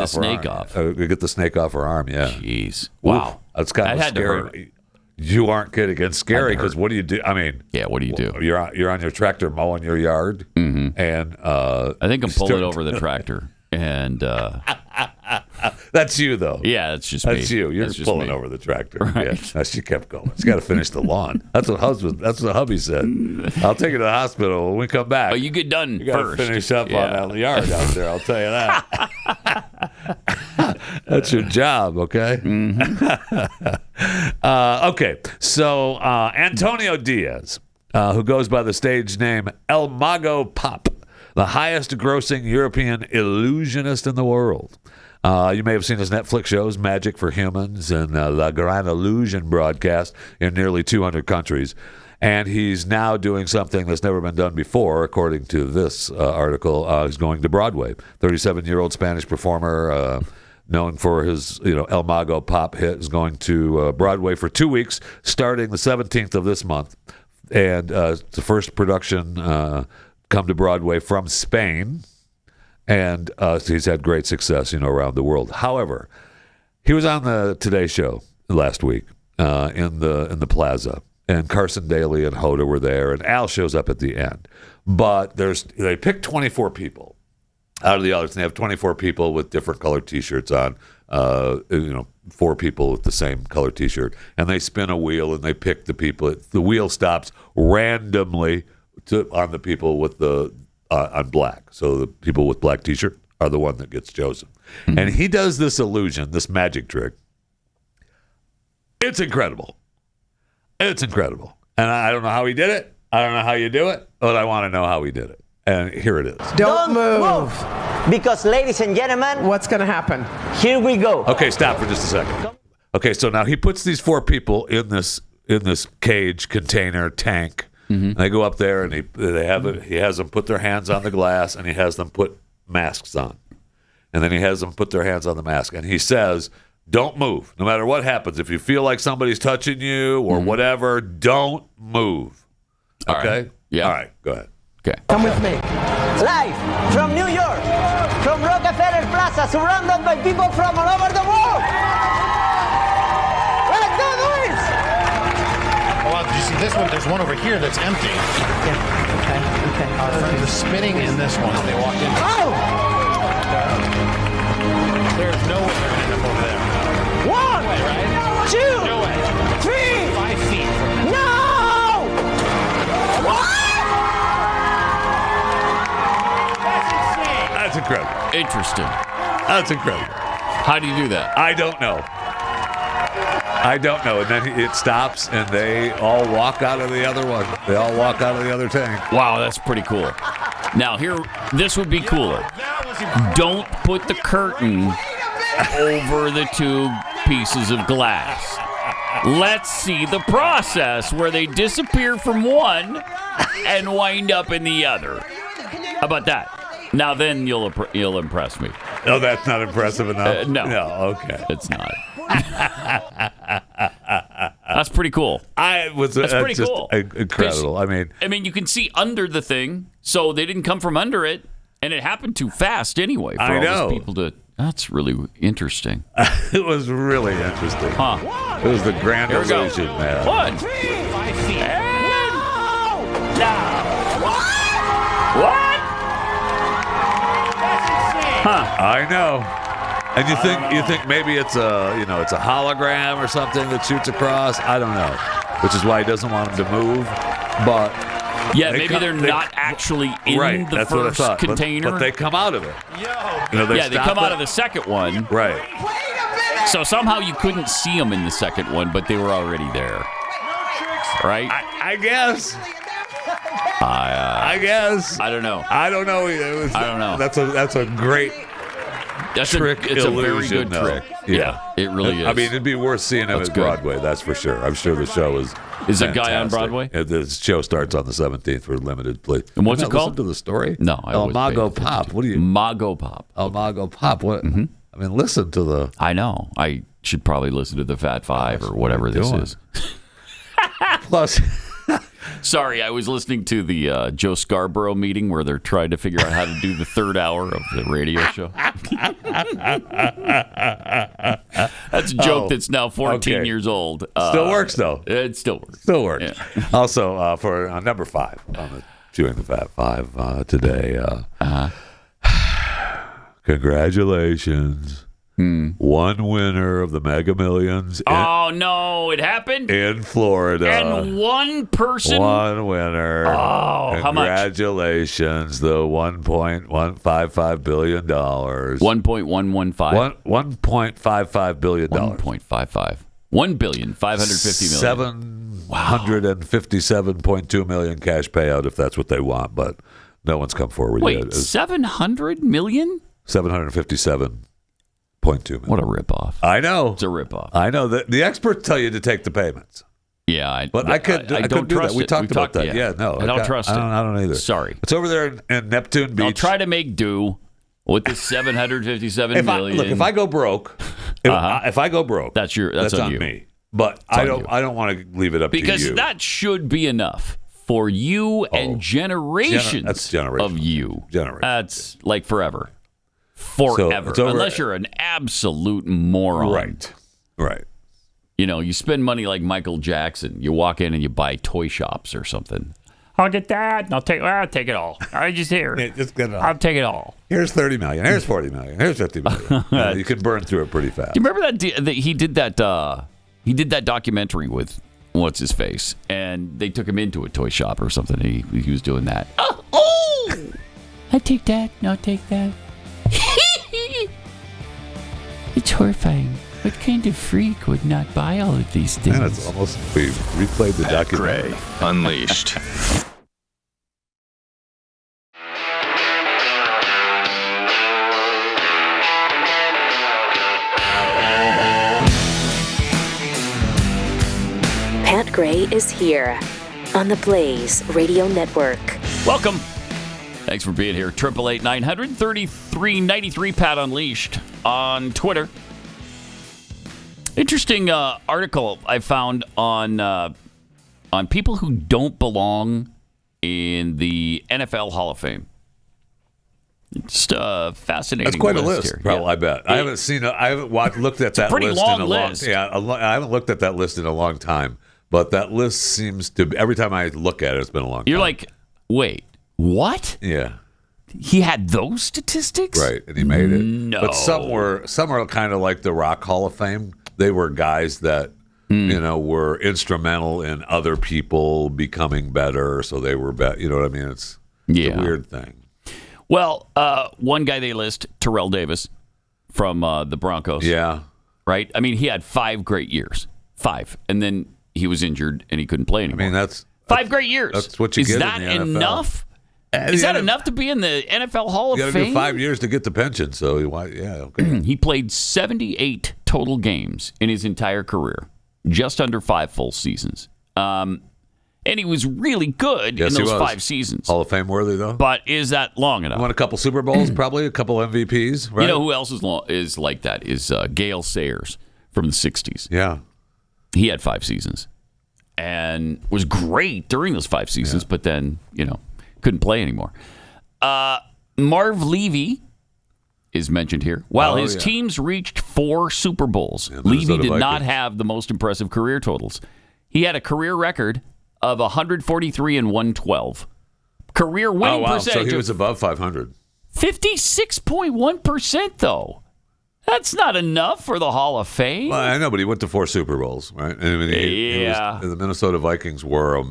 snake off. Get the snake off her arm. Yeah. Jeez. Wow. That's kind of scary. You aren't kidding. It's scary because what do you do? I mean, yeah. What do you do? You're on your tractor mowing your yard, and I think I'm pulling over the tractor, and that's you though. Yeah, that's just that's me. you. You're just pulling me. over the tractor. Right. Yeah. She kept going. She's got to finish the lawn. That's what hubby said. I'll take you to the hospital when we come back. Oh, you get done you gotta first. Finish up on that yard out there. I'll tell you that. That's your job, okay? Okay. So Antonio Diaz, who goes by the stage name El Mago Pop, the highest-grossing European illusionist in the world. You may have seen his Netflix shows, Magic for Humans and La Grande Illusion broadcast in nearly 200 countries. And he's now doing something that's never been done before, according to this article. He's going to Broadway. 37-year-old Spanish performer, known for his El Mago Pop hit, is going to Broadway for 2 weeks, starting the 17th of this month. And it's the first production come to Broadway from Spain. And he's had great success, around the world. However, he was on the Today Show last week in the Plaza, and Carson Daly and Hoda were there, and Al shows up at the end. But they picked 24 people out of the audience. They have 24 people with different colored T-shirts on. 4 people with the same color T-shirt, and they spin a wheel and they pick the people. The wheel stops randomly on the people with the on black. So the people with black T-shirt are the one that gets chosen. And he does this illusion, this magic trick. It's incredible. It's incredible. And I don't know how he did it. I don't know how you do it, but I want to know how he did it. And here it is. Don't move. Because, ladies and gentlemen, what's going to happen? Here we go. Okay, stop for just a second. Okay, so now he puts these 4 people in this cage, container, tank. And they go up there, and he has them put their hands on the glass, and he has them put masks on. And then he has them put their hands on the mask. And he says, don't move. No matter what happens. If you feel like somebody's touching you or whatever, don't move. Okay? Right. Yeah. All right, go ahead. Okay. Come with me. Live from New York, from Rockefeller Plaza, surrounded by people from all over the world. Let's do this! Well, did you see this one? There's one over here that's empty. Yeah. Okay. Our friends are spinning in this one when they walk in. Oh! There's no way they're going to end up over there. 1, No way, right? 2, No way. 3. 5 feet. No! What? That's incredible. Interesting. That's incredible. How do you do that? I don't know. And then it stops, and they all walk out of the other one. They all walk out of the other tank. Wow, that's pretty cool. Now, this would be cooler. Don't put the curtain over the 2 pieces of glass. Let's see the process where they disappear from one and wind up in the other. How about that? Now then you'll impress me. No, that's not impressive enough. No. Okay. It's not. That's pretty cool. That's pretty just cool. Incredible. I mean, you can see under the thing, so they didn't come from under it, and it happened too fast anyway for all those people to. That's really interesting. It was really interesting. Huh? It was the grand illusion, man. 1, 3, 5 feet. And now. What? Huh? I know. And you think maybe it's a hologram or something that shoots across? I don't know. Which is why he doesn't want him to move. But Yeah, maybe they're not actually in the that's first what I thought. container. But they come out of it. They come out of the second one. Right. So somehow you couldn't see them in the second one, but they were already there. Right? I guess. I guess. I don't know. I don't know. I don't know. That's a great trick. It's illusion, a very good though. trick. Yeah, it really is. I mean, it'd be worth seeing him at Broadway. That's for sure. I'm sure the show is. Is a guy on Broadway? The show starts on the 17th for limited play. And what's it called? Listen to the story? No, I always Mago Pop. What do you? Mago Pop. Oh, Mago Pop. What? Mm-hmm. I mean, listen to the. I know. I should probably listen to the Fat Five or whatever this is. Plus. Sorry, I was listening to the Joe Scarborough meeting where they're trying to figure out how to do the third hour of the radio show. That's a joke that's now 14 years old. Still works, though. It still works. Still works. Yeah. Also, for number 5 on the Chewing the Fat 5 today, congratulations. One winner of the Mega Millions. Oh, no, it happened? In Florida. And one person? One winner. Oh, how much? Congratulations, the $1.155 billion. 1.115? $1.55 billion. 1.55. $1,550,000,000. $757.2 million cash payout if that's what they want, but no one's come forward yet. Wait, $700 million? $757.2 million. What a ripoff! I know it's a ripoff. I know that the experts tell you to take the payments. Yeah, I couldn't do that. We talked about that. Yeah, no, I don't trust it. I don't either. Sorry, it's over there in Neptune Beach. I'll try to make do with the $757 million. Look, if I go broke, if I go broke, that's on you. me. But I don't want to leave it up to you because that should be enough for you and generations of you. That's like forever. Forever, unless you're an absolute moron. Right. You know, you spend money like Michael Jackson. You walk in and you buy toy shops or something. I'll get that, and I'll take it all. I just here. Just get it all. I'll take it all. Here's $30 million. Here's $40 million. Here's $50 million. You can burn through it pretty fast. Do you remember that he did that? He did that documentary with what's his face, and they took him into a toy shop or something. He was doing that. Oh! I take that. No, take that. It's horrifying. What kind of freak would not buy all of these things? And it's almost we replayed the documentary. Gray Unleashed. Pat Gray is here on the Blaze Radio Network. Welcome. Thanks for being here. 888-900-3393. Pat Unleashed on Twitter. Interesting article I found on people who don't belong in the NFL Hall of Fame. It's fascinating. That's quite a list, here. probably. Yeah. I bet. I haven't looked at that list in a long time. Yeah, I haven't looked at that list in a long time. But that list seems to. Every time I look at it, it's been a long time. You're like, wait. What? Yeah. He had those statistics? Right, and he made it. No. But some are kind of like the Rock Hall of Fame. They were guys that, were instrumental in other people becoming better, so they were better. You know what I mean? It's a weird thing. Well, one guy they list, Terrell Davis from the Broncos. Yeah. Right? I mean, he had 5 great years. 5. And then he was injured and he couldn't play anymore. I mean, that's 5 great years. That's what you get in the NFL. Is that enough? Is that enough to be in the NFL Hall of Fame? You got to do 5 years to get the pension. So, okay. He played 78 total games in his entire career, just under 5 full seasons. And he was really good in those 5 seasons. Hall of Fame worthy, though. But is that long enough? He won a couple Super Bowls, probably a couple MVPs, right? You know who else is like that is Gale Sayers from the 60s. Yeah. He had 5 seasons and was great during those 5 seasons, but then, couldn't play anymore. Marv Levy is mentioned here. While his teams reached 4 Super Bowls, Levy did not have the most impressive career totals. He had a career record of 143 and 112. Career winning percentage. So he was above 500. 56.1%, though. That's not enough for the Hall of Fame. Well, I know, but he went to 4 Super Bowls, right? And I mean, the Minnesota Vikings were a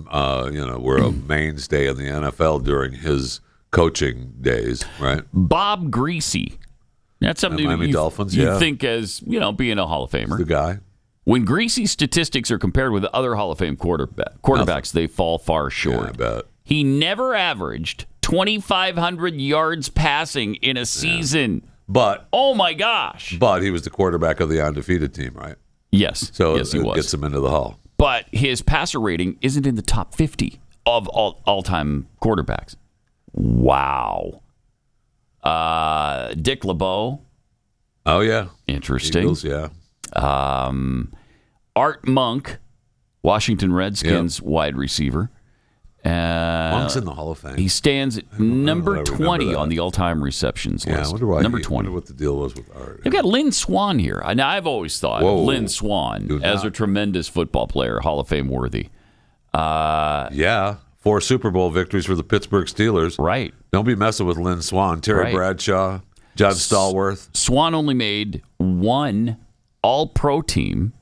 mainstay in the NFL during his coaching days, right? Bob Greasy. That's something Miami Dolphins, you think as, being a Hall of Famer. The guy. When Greasy's statistics are compared with other Hall of Fame quarterbacks, they fall far short. Yeah, I bet. He never averaged 2,500 yards passing in a season. But oh my gosh! But he was the quarterback of the undefeated team, right? Yes. So yes, he it was. Gets him into the Hall. But his passer rating isn't in the top 50 of all-time quarterbacks. Wow. Dick LeBeau. Oh yeah. Interesting. Eagles, yeah. Art Monk, Washington Redskins wide receiver. Monk's in the Hall of Fame. He stands at number 20 on the all-time receptions list. I wonder why. Number 20. I wonder what the deal was with Art. They've got Lynn Swann here. Now, I've always thought of Lynn Swann as a tremendous football player, Hall of Fame worthy. 4 Super Bowl victories for the Pittsburgh Steelers. Right. Don't be messing with Lynn Swann. Terry Bradshaw, John Stallworth. Swann only made 1 All-Pro team,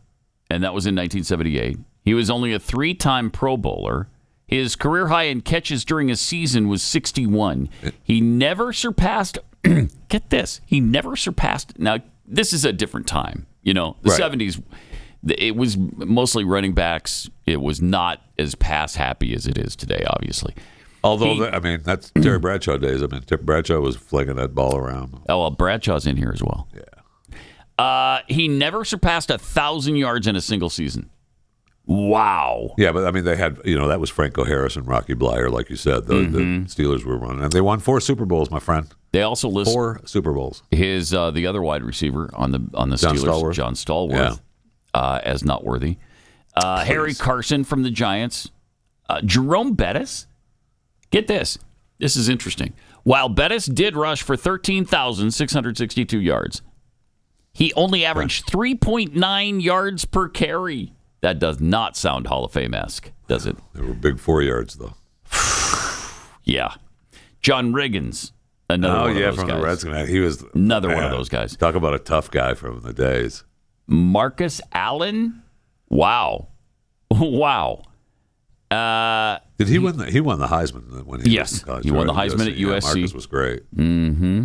and that was in 1978. He was only a 3-time Pro Bowler. His career high in catches during a season was 61. He never surpassed, get this, now this is a different time. The 70s, it was mostly running backs. It was not as pass happy as it is today, obviously. Although, that's Terry Bradshaw days. Bradshaw was flinging that ball around. Oh, well, Bradshaw's in here as well. Yeah. He never surpassed 1,000 yards in a single season. Wow. Yeah, but they had, that was Franco Harris and Rocky Blyer, like you said. The Steelers were running. And they won 4 Super Bowls, my friend. They also list 4 Super Bowls. His the other wide receiver on the Steelers, John Stallworth, as not worthy. Harry Carson from the Giants. Jerome Bettis. Get this. This is interesting. While Bettis did rush for 13,662 yards, he only averaged 3.9 yards per carry. That does not sound Hall of Fame-esque, does it? They were big 4 yards, though. Yeah. John Riggins, another one of those from guys. The Redskins. He was another one of those guys. Talk about a tough guy from the days. Marcus Allen? Wow. Wow. Did he win? He won the Heisman when he was in college. He won the Heisman at USC. Marcus was great. Mm-hmm.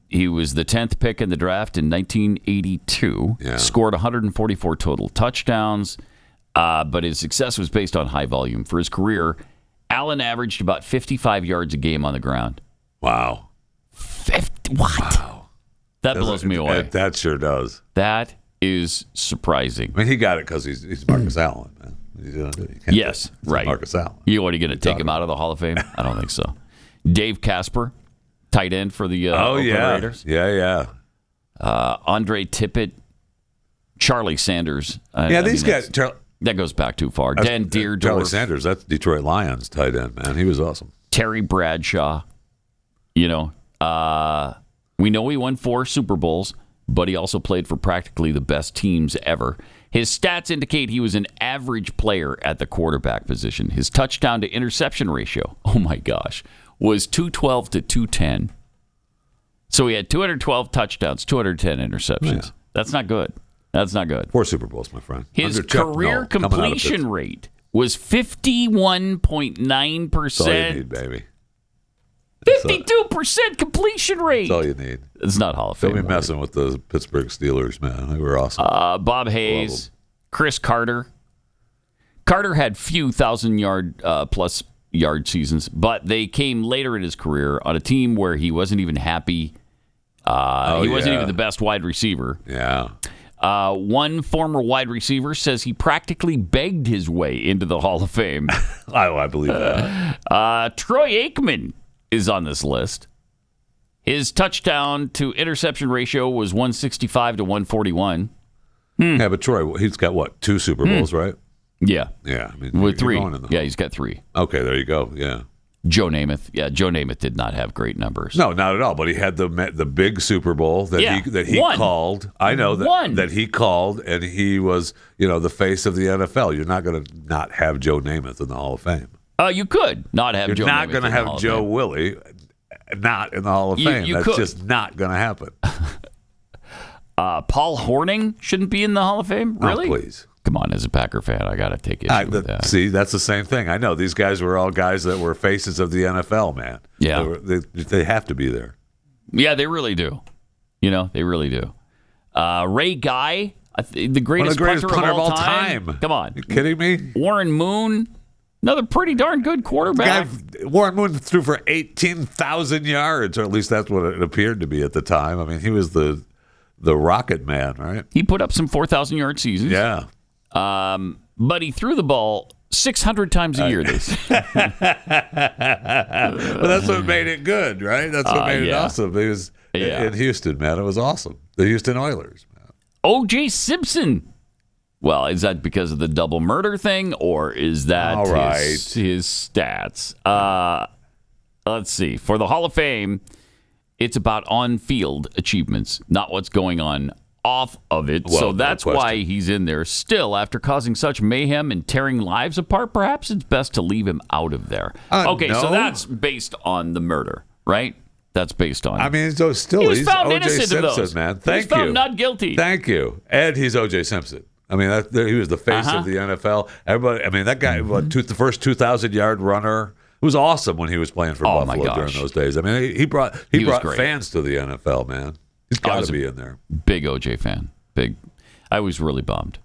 He was the 10th pick in the draft in 1982. Yeah. Scored 144 total touchdowns, but his success was based on high volume. For his career, Allen averaged about 55 yards a game on the ground. Wow. 50, what? Wow. That blows me away. That sure does. That is surprising. He got it because he's Marcus Allen, man. Yes, right. Marcus Allen. What, are you going to take him out of the Hall of Fame? I don't think so. Dave Casper, tight end for the Oakland Raiders. Yeah. Andre Tippett, Charlie Sanders. These guys. That goes back too far. Dan Deerdorf. Charlie Sanders, that's Detroit Lions tight end, man. He was awesome. Terry Bradshaw. We know he won 4 Super Bowls, but he also played for practically the best teams ever. His stats indicate he was an average player at the quarterback position. His touchdown to interception ratio, oh my gosh, was 212 to 210. So he had 212 touchdowns, 210 interceptions. Yeah. That's not good. 4 Super Bowls, my friend. His career completion rate was 51.9%. That's all you need, baby. 52% completion rate. That's all you need. It's not Hall of Fame. Don't be messing with the Pittsburgh Steelers, man. They were awesome. Bob Hayes, Chris Carter. Carter had few 1,000-yard plus yard seasons, but they came later in his career on a team where he wasn't even happy. He wasn't even the best wide receiver. Yeah. One former wide receiver says he practically begged his way into the Hall of Fame. I believe that. Troy Aikman is on this list. His touchdown to interception ratio was 165 to 141. Yeah, but Troy, he's got what, 2 Super Bowls, right? Yeah. Yeah. With 3. Yeah, he's got 3. Okay, there you go. Yeah. Joe Namath. Yeah, Joe Namath did not have great numbers. No, not at all. But he had the big Super Bowl that he called. I know that he called, and he was the face of the NFL. You're not going to not have Joe Namath in the Hall of Fame. You could not have Joe Namath. You're not going to have Joe Willie. not in the Hall of Fame. That's just not going to happen. Paul Hornung shouldn't be in the Hall of Fame? Really? No, please. Come on, as a Packer fan, I got to take issue with that. See, that's the same thing. I know. These guys were all guys that were faces of the NFL, man. Yeah. They have to be there. Yeah, they really do. They really do. Ray Guy, the greatest punter of all time. Come on. You kidding me? Warren Moon, another pretty darn good quarterback. Warren Moon threw for 18,000 yards, or at least that's what it appeared to be at the time. I mean, he was the rocket man, right? He put up some 4,000-yard seasons. Yeah. But he threw the ball 600 times a year. Well, that's what made it good, right? That's what made it awesome. He was in Houston, man. It was awesome. The Houston Oilers, man. O.J. Simpson. Well, is that because of the double murder thing, or is that his stats? Let's see. For the Hall of Fame, it's about on-field achievements, not what's going on off of it. Well, so that's why he's in there still. After causing such mayhem and tearing lives apart, perhaps it's best to leave him out of there. So that's based on the murder, right? That's based on. I mean, so still, he's found O.J. innocent of those. Man. He's found not guilty. Thank you. Ed, he's O.J. Simpson. I mean, he was the face of the NFL. Everybody. I mean, that guy, the first 2,000-yard runner. It was awesome when he was playing for Buffalo during those days. I mean, he brought fans to the NFL, man. He's got to be in there. Big OJ fan. Big. I was really bummed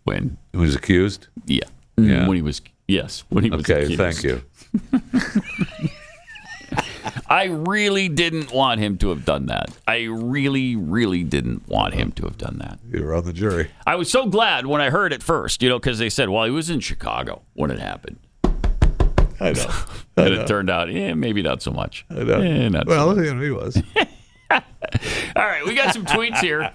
when he was accused. Yeah. When he was. Yes. When he was accused. Thank you. I really didn't want him to have done that. I really, really didn't want him to have done that. You were on the jury. I was so glad when I heard it first, because they said, well, he was in Chicago when it happened. I know. And it turned out, maybe not so much. I know. Well, he was. All right, we got some tweets here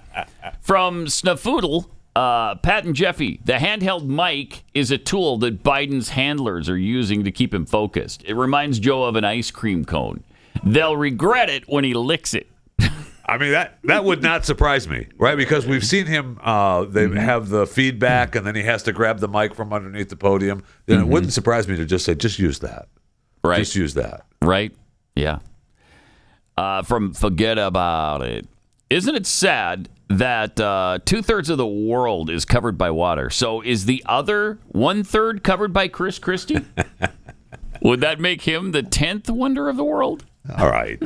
from Snafoodle. Pat and Jeffy, the handheld mic is a tool that Biden's handlers are using to keep him focused. It reminds Joe of an ice cream cone. They'll regret it when he licks it. I mean, that would not surprise me, right? Because we've seen him, they have the feedback, and then he has to grab the mic from underneath the podium. Then it wouldn't surprise me to just say, just use that. Right. Just use that. Right? Yeah. From Forget About It. Isn't it sad that 2/3 of the world is covered by water? So is the other 1/3 covered by Chris Christie? Would that make him the 10th wonder of the world? All right.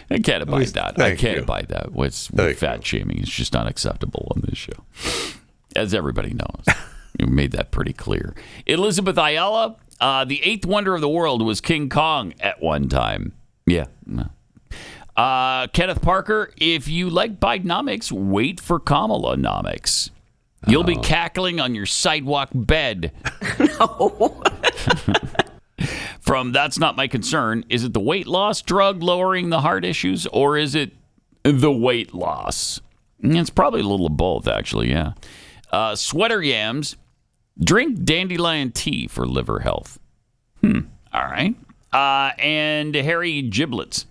I can't abide that. I can't abide that. What's fat shaming? It's just unacceptable on this show. As everybody knows. You made that pretty clear. Elizabeth Ayala, the 8th wonder of the world was King Kong at one time. Yeah. Kenneth Parker, if you like Bidenomics, wait for Kamala-nomics. You'll be cackling on your sidewalk bed. No. From That's Not My Concern, is it the weight loss drug lowering the heart issues, or is it the weight loss? It's probably a little of both, actually, yeah. Sweater Yams, drink dandelion tea for liver health. All right. And Harry Giblets.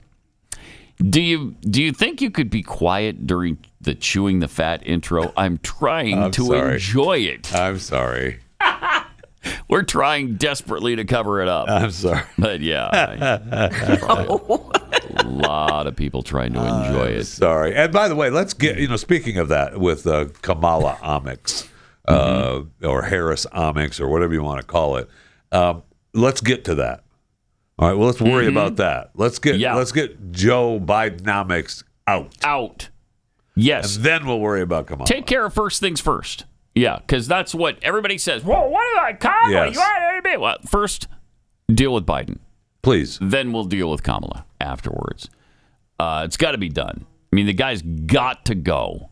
Do you think you could be quiet during the Chewing the Fat intro? I'm trying to enjoy it. I'm sorry. We're trying desperately to cover it up. I'm sorry. But yeah, a lot of people trying to enjoy it. Sorry. And by the way, let's get, speaking of that with Kamala-omics or Harris-omics or whatever you want to call it, let's get to that. All right, well, let's worry about that. Let's get Joe Bidenomics out. Yes. And then we'll worry about Kamala. Take care of first things first. Yeah, because that's what everybody says. Well, what did I Kamala? Yes. You want to be? Well, first, deal with Biden. Please. Then we'll deal with Kamala afterwards. It's got to be done. I mean, the guy's got to go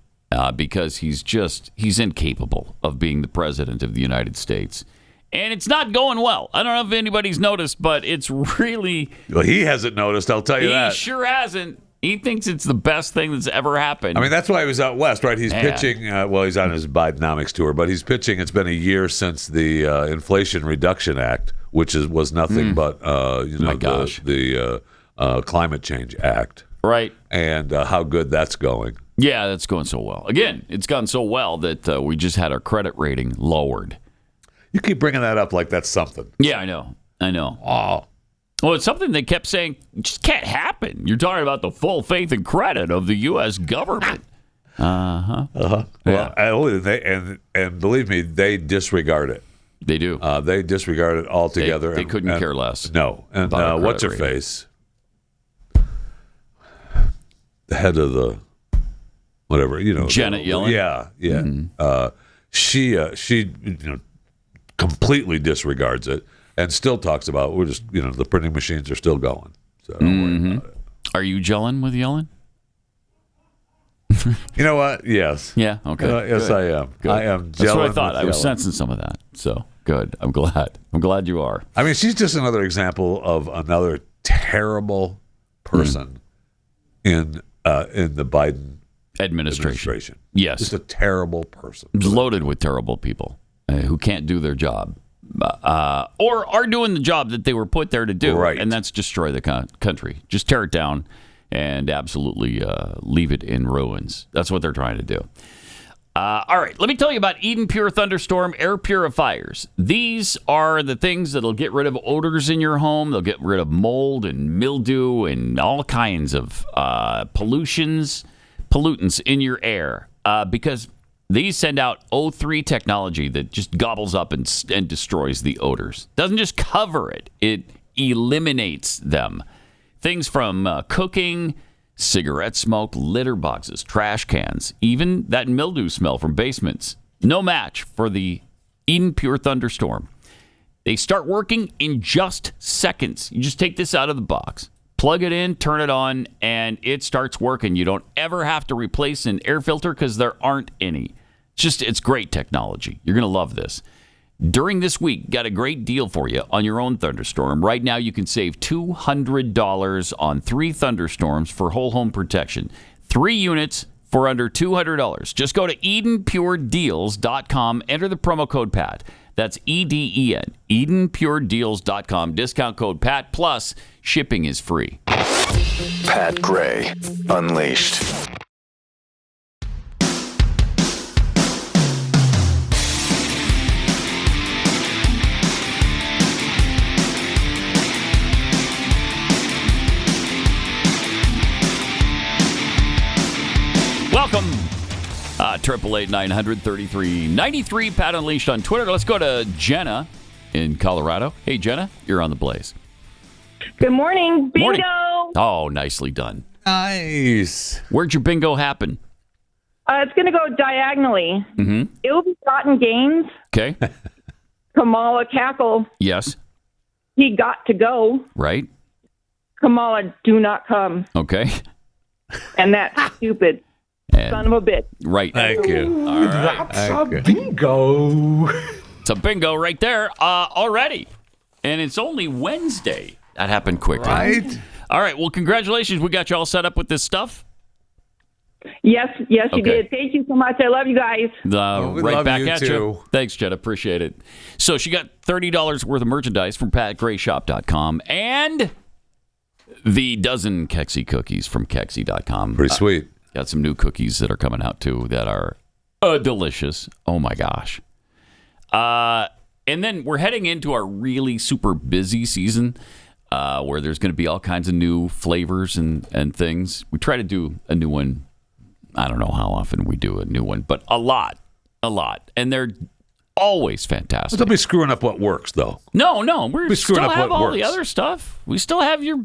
because he's incapable of being the president of the United States. And it's not going well. I don't know if anybody's noticed, but it's really... Well, he hasn't noticed, I'll tell you that. He sure hasn't. He thinks it's the best thing that's ever happened. I mean, that's why he was out west, right? He's pitching, he's on his Bidenomics tour, but he's pitching. It's been a year since the Inflation Reduction Act, which was nothing but, the Climate Change Act. Right. And how good that's going. Yeah, that's going so well. Again, it's gone so well that we just had our credit rating lowered. You keep bringing that up like that's something. Yeah, I know. Oh. Well, it's something they kept saying just can't happen. You're talking about the full faith and credit of the U.S. government. Yeah. Well, and believe me, they disregard it. They do. They disregard it altogether. They couldn't care less. No. And what's her face? The head of the whatever, Janet Yellen. Yeah. Mm-hmm. She completely disregards it and still talks about we're just the printing machines are still going. So don't worry about it. Are you gelling with Yellen? You know what? Yes. Yeah. Okay. Yes, I am. Good. I am. That's what I thought. with I was Yellen. sensing some of that. So good. I'm glad. I'm glad you are. I mean, she's just another example of another terrible person in the Biden administration. Yes. Just a terrible person. Loaded with terrible people who can't do their job or are doing the job that they were put there to do. Right. And that's destroy the country. Just tear it down and absolutely leave it in ruins. That's what they're trying to do. All right, let me tell you about Eden Pure Thunderstorm air purifiers. These are the things that'll get rid of odors in your home. They'll get rid of mold and mildew and all kinds of pollutants in your air because these send out O3 technology that just gobbles up and destroys the odors. Doesn't just cover it, it eliminates them. Things from cooking, cigarette smoke, litter boxes, trash cans, even that mildew smell from basements. No match for the Eden Pure Thunderstorm. They start working in just seconds. You just take this out of the box, plug it in, turn it on, and it starts working. You don't ever have to replace an air filter because there aren't any. It's great technology. You're going to love this. During this week, got a great deal for you on your own thunderstorm. Right now, you can save $200 on 3 thunderstorms for whole home protection. 3 units for under $200. Just go to EdenPureDeals.com. Enter the promo code PAT. That's EDEN. EdenPureDeals.com. Discount code PAT. Plus, shipping is free. Pat Gray Unleashed. Welcome. 888-900-3393. Pat Unleashed on Twitter. Let's go to Jenna in Colorado. Hey, Jenna, you're on the Blaze. Good morning. Bingo. Morning. Oh, nicely done. Nice. Where'd your bingo happen? It's going to go diagonally. Mm-hmm. It will be Gotten Gains. Okay. Kamala Cackle. Yes. He got to go. Right. Kamala, do not come. Okay. And that's stupid. And son of a bitch. Right. Thank you. All right. That's a bingo. It's a bingo right there already. And it's only Wednesday. That happened quickly. Right. All right. Well, congratulations. We got you all set up with this stuff. Yes, you Okay. did. Thank you so much. I love you guys. we Right love back you at too. you. Thanks, Jed. Appreciate it. So she got $30 worth of merchandise from PatGrayShop.com and the dozen Kexi cookies from Kexi.com. Pretty sweet. Got some new cookies that are coming out, too, that are delicious. Oh, my gosh. And then we're heading into our really super busy season where there's going to be all kinds of new flavors and things. We try to do a new one. I don't know how often we do a new one, but a lot. And they're always fantastic. Don't be screwing up what works, though. No, we Be screwing still up have what all the works. other stuff. We still have your,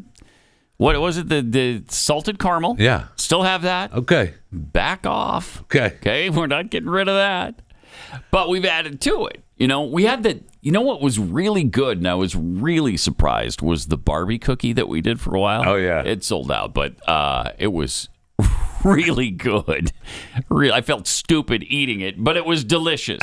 what was it, the salted caramel? Yeah. Still have that. Okay. Back off. Okay. We're not getting rid of that. But we've added to it. We had what was really good, and I was really surprised, was the Barbie cookie that we did for a while. Oh, yeah. It sold out, but it was really good. I felt stupid eating it, but it was delicious.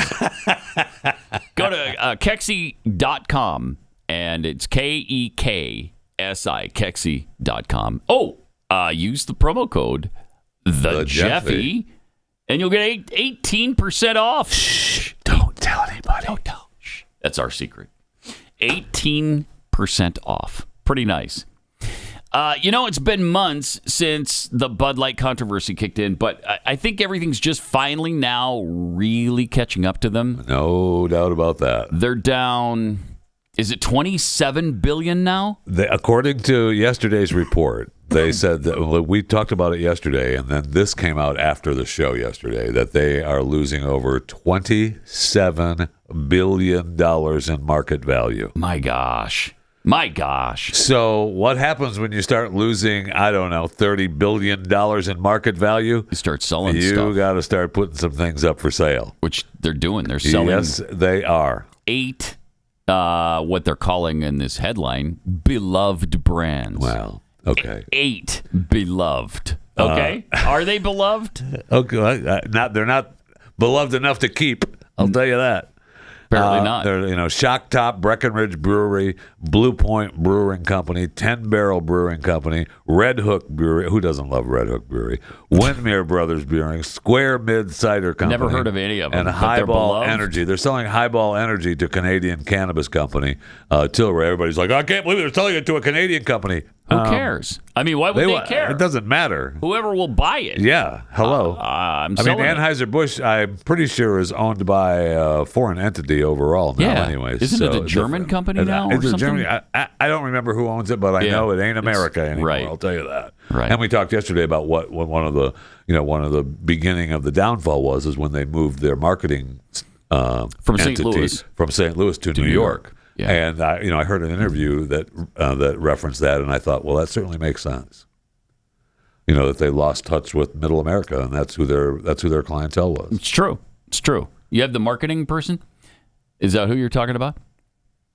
Go to Kexi.com, and it's KEKSI, Kexi.com. Oh, use the promo code the Jeffy, and you'll get 18% off. Shh, don't tell anybody. Don't tell. Shh. That's our secret. 18% off. Pretty nice. It's been months since the Bud Light controversy kicked in, but I think everything's just finally now really catching up to them. No doubt about that. They're down Is it $27 billion now? According to yesterday's report, they said that we talked about it yesterday, and then this came out after the show yesterday, that they are losing over $27 billion in market value. My gosh. So what happens when you start losing, I don't know, $30 billion in market value? You start selling stuff. You got to start putting some things up for sale. Which they're doing. They're selling. Yes, they are. 8, what they're calling in this headline, beloved brands. Well, okay. 8 beloved. Okay. Are they beloved? Okay. They're not beloved enough to keep. I'll tell you that. Apparently not. They're, Shock Top, Breckenridge Brewery, Blue Point Brewing Company, 10 Barrel Brewing Company, Red Hook Brewery. Who doesn't love Red Hook Brewery? Windmere Brothers Brewing, Square Mid Cider Company. Never heard of any of them. And Highball Energy. They're selling Highball Energy to Canadian Cannabis Company. Tilray. Everybody's like, I can't believe they're selling it to a Canadian company. Who cares? I mean, why would they care? It doesn't matter. Whoever will buy it. Yeah. Hello. I mean, Anheuser-Busch, I'm pretty sure, is owned by a foreign entity overall now anyways. Isn't it a German company now or something? Germany. I don't remember who owns it, but I know it ain't America anymore. Right. I'll tell you that. Right. And we talked yesterday about what one of the beginning of the downfall is when they moved their marketing from St. Louis to New York. Yeah. And I heard an interview that referenced that, and I thought, well, that certainly makes sense. That they lost touch with Middle America, and that's who their clientele was. It's true. You have the marketing person. Is that who you're talking about?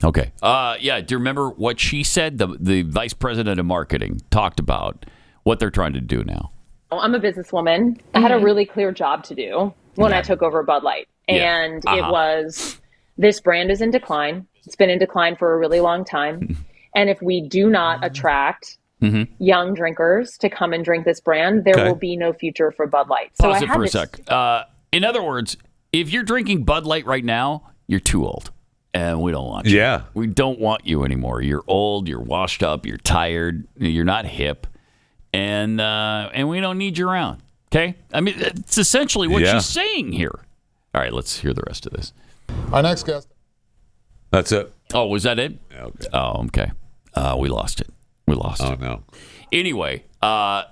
Okay. Do you remember what she said? The vice president of marketing talked about what they're trying to do now. I'm a businesswoman. I had a really clear job to do when I took over Bud Light, and it was, this brand is in decline. It's been in decline for a really long time. And if we do not attract young drinkers to come and drink this brand, there will be no future for Bud Light. So Pause it for a sec. In other words, if you're drinking Bud Light right now, you're too old. And we don't want you. Yeah. We don't want you anymore. You're old, you're washed up, you're tired, you're not hip, and we don't need you around. Okay? I mean, it's essentially what she's saying here. All right, let's hear the rest of this. Our next guest. That's it. Oh, was that it? Yeah, okay. Oh, okay. We lost it. Oh, no. Anyway,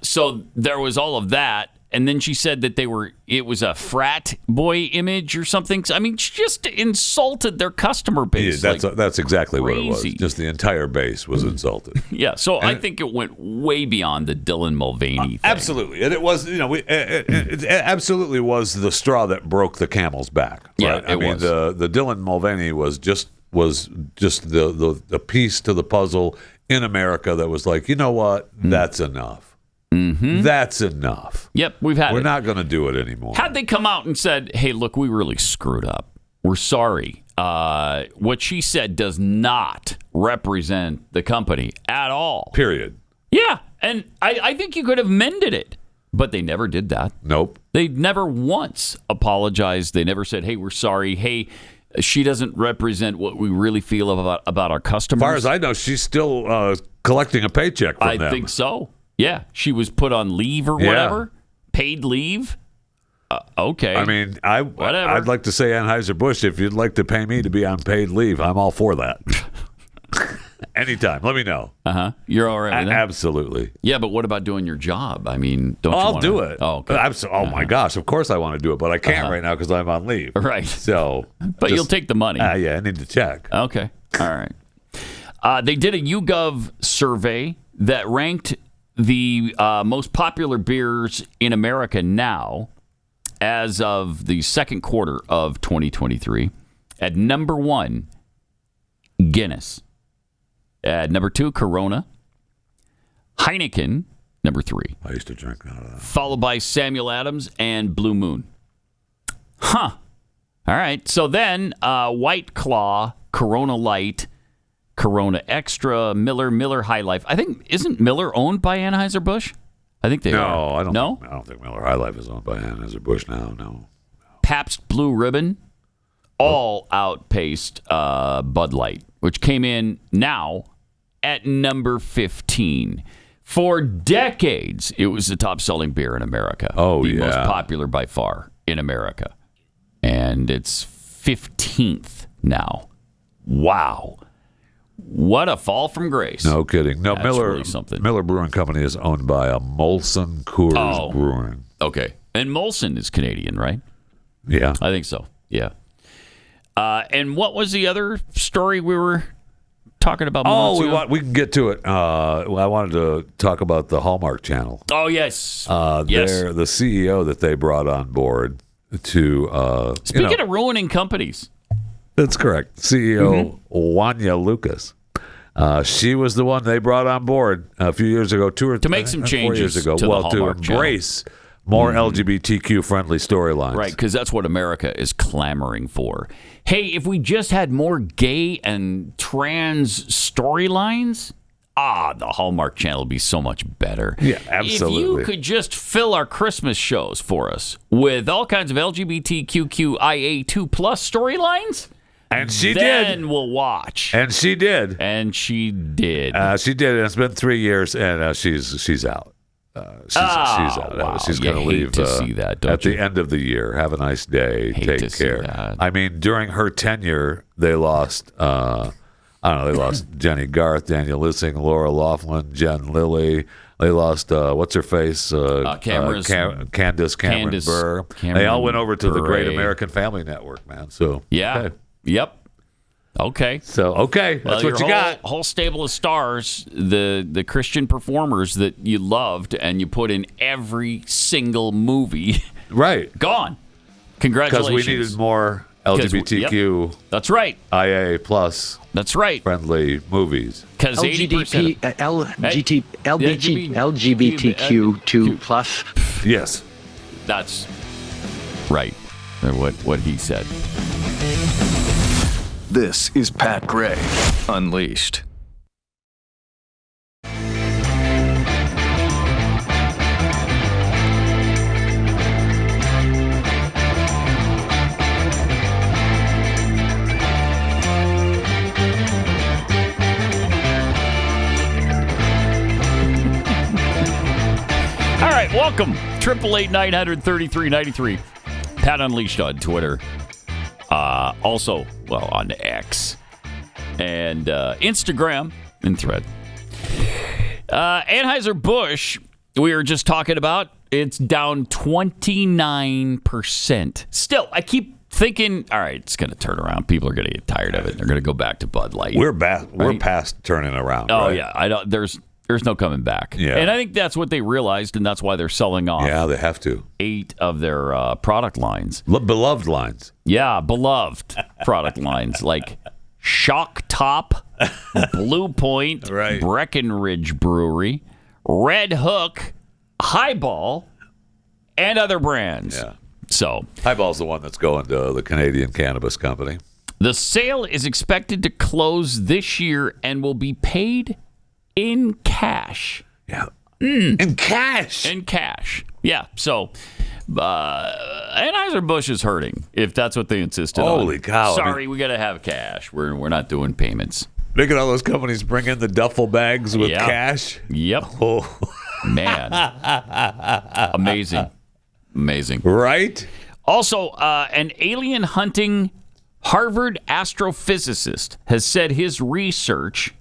so there was all of that, and then she said that it was a frat boy image or something. I mean, she just insulted their customer base. Yeah, that's exactly crazy. What it was. Just the entire base was insulted. Yeah, so I think it went way beyond the Dylan Mulvaney thing. Absolutely. And it was, it absolutely was the straw that broke the camel's back. Right? Yeah, it was. The Dylan Mulvaney was just the piece to the puzzle in America that was like, you know what? That's enough. Mm-hmm. That's enough. Yep, we're not going to do it anymore. Had they come out and said, hey, look, we really screwed up. We're sorry. What she said does not represent the company at all. Period. Yeah, and I think you could have mended it. But they never did that. Nope. They never once apologized. They never said, hey, we're sorry. Hey, she doesn't represent what we really feel about our customers. As far as I know, she's still collecting a paycheck from them. I think so. Yeah. She was put on leave or whatever. Paid leave. Okay. I mean, I'd like to say, Anheuser-Busch, if you'd like to pay me to be on paid leave, I'm all for that. Anytime. Let me know. You're all right with that? Absolutely. Yeah, but what about doing your job? I mean, don't you I'll want do it. Oh, okay. My gosh. Of course I want to do it, but I can't right now because I'm on leave. Right. So, but you'll take the money. Yeah, I need to check. Okay. All right. They did a YouGov survey that ranked the most popular beers in America now as of the second quarter of 2023. At number 1, Guinness. At number 2, Corona. Heineken, number 3. I used to drink out of that. Followed by Samuel Adams and Blue Moon. Huh. All right. So then White Claw, Corona Light, Corona Extra, Miller High Life. I think, isn't Miller owned by Anheuser-Busch? I think they are. I don't think Miller High Life is owned by Anheuser-Busch now. No. Pabst Blue Ribbon all outpaced Bud Light, which came in now at number 15. For decades, it was the top-selling beer in America. Oh, the most popular by far in America. And it's 15th now. Wow. What a fall from grace. No kidding. No, That's Miller really something. Miller Brewing Company is owned by a Molson Coors Brewing. Okay. And Molson is Canadian, right? Yeah. I think so. Yeah. And what was the other story we were talking about? We can get to it. I wanted to talk about the Hallmark Channel. Oh, yes. They're the CEO that they brought on board to... Speaking of ruining companies. That's correct. CEO Wanya Lucas. She was the one they brought on board a few years ago, to make some changes 4 years ago. to the Hallmark to embrace more LGBTQ-friendly storylines. Right, because that's what America is clamoring for. Hey, if we just had more gay and trans storylines, the Hallmark Channel would be so much better. Yeah, absolutely. If you could just fill our Christmas shows for us with all kinds of LGBTQIA2+ storylines... And she did. Then we'll watch. And she did. And she did. She did. And it's been 3 years, and she's out. She's out. Wow. She's going to leave to see that, don't at the end of the year. Have a nice day. Take care. I mean, during her tenure, they lost. They lost Jenny Garth, Daniel Lissing, Laura Laughlin, Jen Lilly. They lost what's her face? Candace Cameron Bure. They all went over to the Great American Family Network, man. So yeah. Okay. Yep. Okay. So, that's what you got. Whole stable of stars, the Christian performers that you loved and you put in every single movie. Right. Gone. Congratulations. Because we needed more LGBTQ. Yep. That's right. IA plus. That's right. Friendly movies. Because LGBTQ2 plus. Yes. That's right. What he said. This is Pat Gray Unleashed. All right, welcome. 888-900-3393. Pat Unleashed on Twitter. Also, on X and Instagram and Thread. Anheuser-Busch, we were just talking about, it's down 29%. Still, I keep thinking, all right, it's going to turn around. People are going to get tired of it. They're going to go back to Bud Light. We're past turning around. Oh, right? yeah. I don't. There's no coming back. Yeah. And I think that's what they realized, and that's why they're selling off. Yeah, they have to. 8 of their product lines. Beloved lines. Yeah, beloved product lines like Shock Top, Blue Point, right. Breckenridge Brewery, Red Hook, Highball, and other brands. Yeah. So Highball's the one that's going to the Canadian Cannabis Company. The sale is expected to close this year and will be paid in cash. Yeah. In cash. In cash. Yeah. So Anheuser-Busch is hurting if that's what they insisted on. Holy cow. Sorry, we got to have cash. We're not doing payments. Look at all those companies bring in the duffel bags with cash. Yep. Oh. Man. Amazing. Right? Also, an alien hunting Harvard astrophysicist has said his research